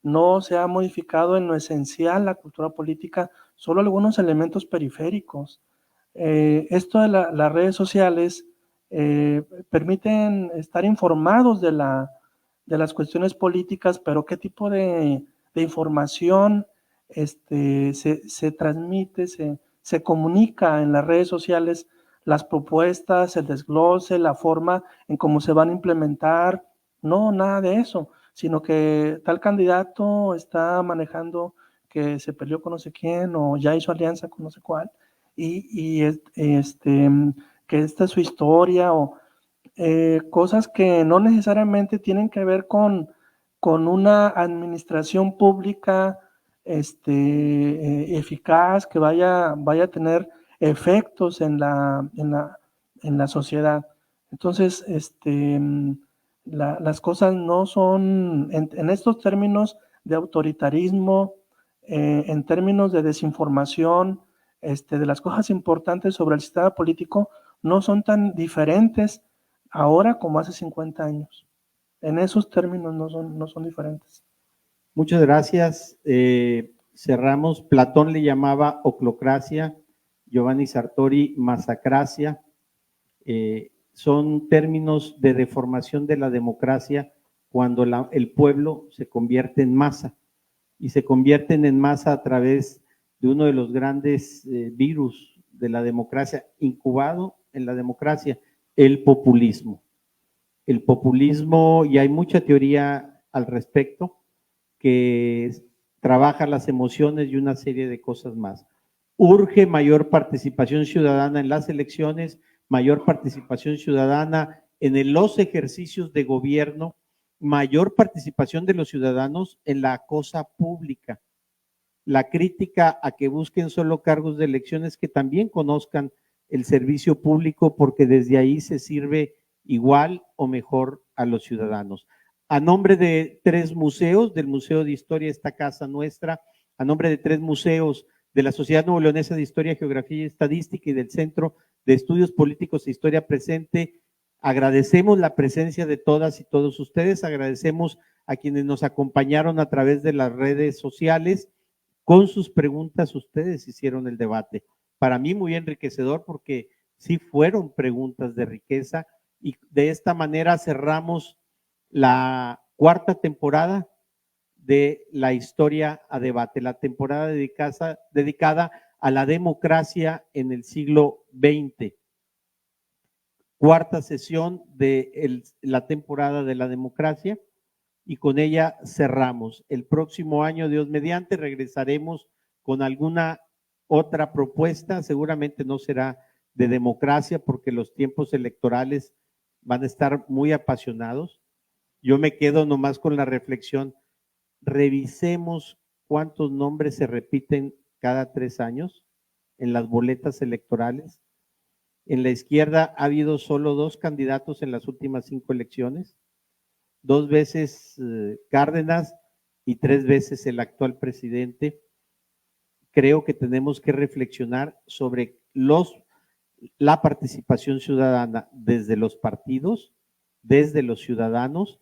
no se ha modificado en lo esencial la cultura política, solo algunos elementos periféricos. Esto de las redes sociales permiten estar informados de las cuestiones políticas, pero qué tipo de información se transmite, se comunica en las redes sociales, las propuestas, el desglose, la forma en cómo se van a implementar, no, nada de eso, sino que tal candidato está manejando que se peleó con no sé quién o ya hizo alianza con no sé cuál, que esta es su historia o cosas que no necesariamente tienen que ver con una administración pública eficaz, que vaya a tener efectos en la sociedad. Entonces, las cosas no son, en estos términos de autoritarismo, en términos de desinformación, de las cosas importantes sobre el sistema político, no son tan diferentes ahora como hace 50 años. En esos términos no son diferentes. Muchas gracias. Cerramos. Platón le llamaba oclocracia, Giovanni Sartori masacracia. Son términos de deformación de la democracia cuando el pueblo se convierte en masa, y se convierten en masa a través de uno de los grandes virus de la democracia, incubado en la democracia, el populismo. El populismo, y hay mucha teoría al respecto, que trabaja las emociones y una serie de cosas más. Urge mayor participación ciudadana en las elecciones, mayor participación ciudadana en los ejercicios de gobierno, mayor participación de los ciudadanos en la cosa pública. La crítica a que busquen solo cargos de elecciones, que también conozcan el servicio público, porque desde ahí se sirve igual o mejor a los ciudadanos. A nombre de 3 museos, del Museo de Historia, esta casa nuestra, a nombre de 3 museos, de la Sociedad Nuevo Leonesa de Historia, Geografía y Estadística y del Centro de Estudios Políticos e Historia Presente, agradecemos la presencia de todas y todos ustedes, agradecemos a quienes nos acompañaron a través de las redes sociales. Con sus preguntas ustedes hicieron el debate. Para mí muy enriquecedor, porque sí fueron preguntas de riqueza, y de esta manera cerramos la 4ª temporada de La Historia a Debate, la temporada dedicada a la democracia en el siglo XX. 4ª sesión de la temporada de la democracia, y con ella cerramos. El próximo año, Dios mediante, regresaremos con alguna otra propuesta. Seguramente no será de democracia, porque los tiempos electorales van a estar muy apasionados. Yo me quedo nomás con la reflexión: revisemos cuántos nombres se repiten cada 3 años en las boletas electorales. En la izquierda ha habido solo 2 candidatos en las últimas 5 elecciones, 2 veces Cárdenas y 3 veces el actual presidente. Creo que tenemos que reflexionar sobre la participación ciudadana desde los partidos, desde los ciudadanos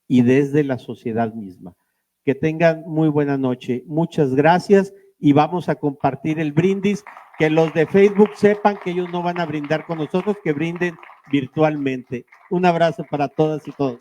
y desde la sociedad misma. Que tengan muy buena noche. Muchas gracias, y vamos a compartir el brindis. Que los de Facebook sepan que ellos no van a brindar con nosotros, que brinden virtualmente. Un abrazo para todas y todos.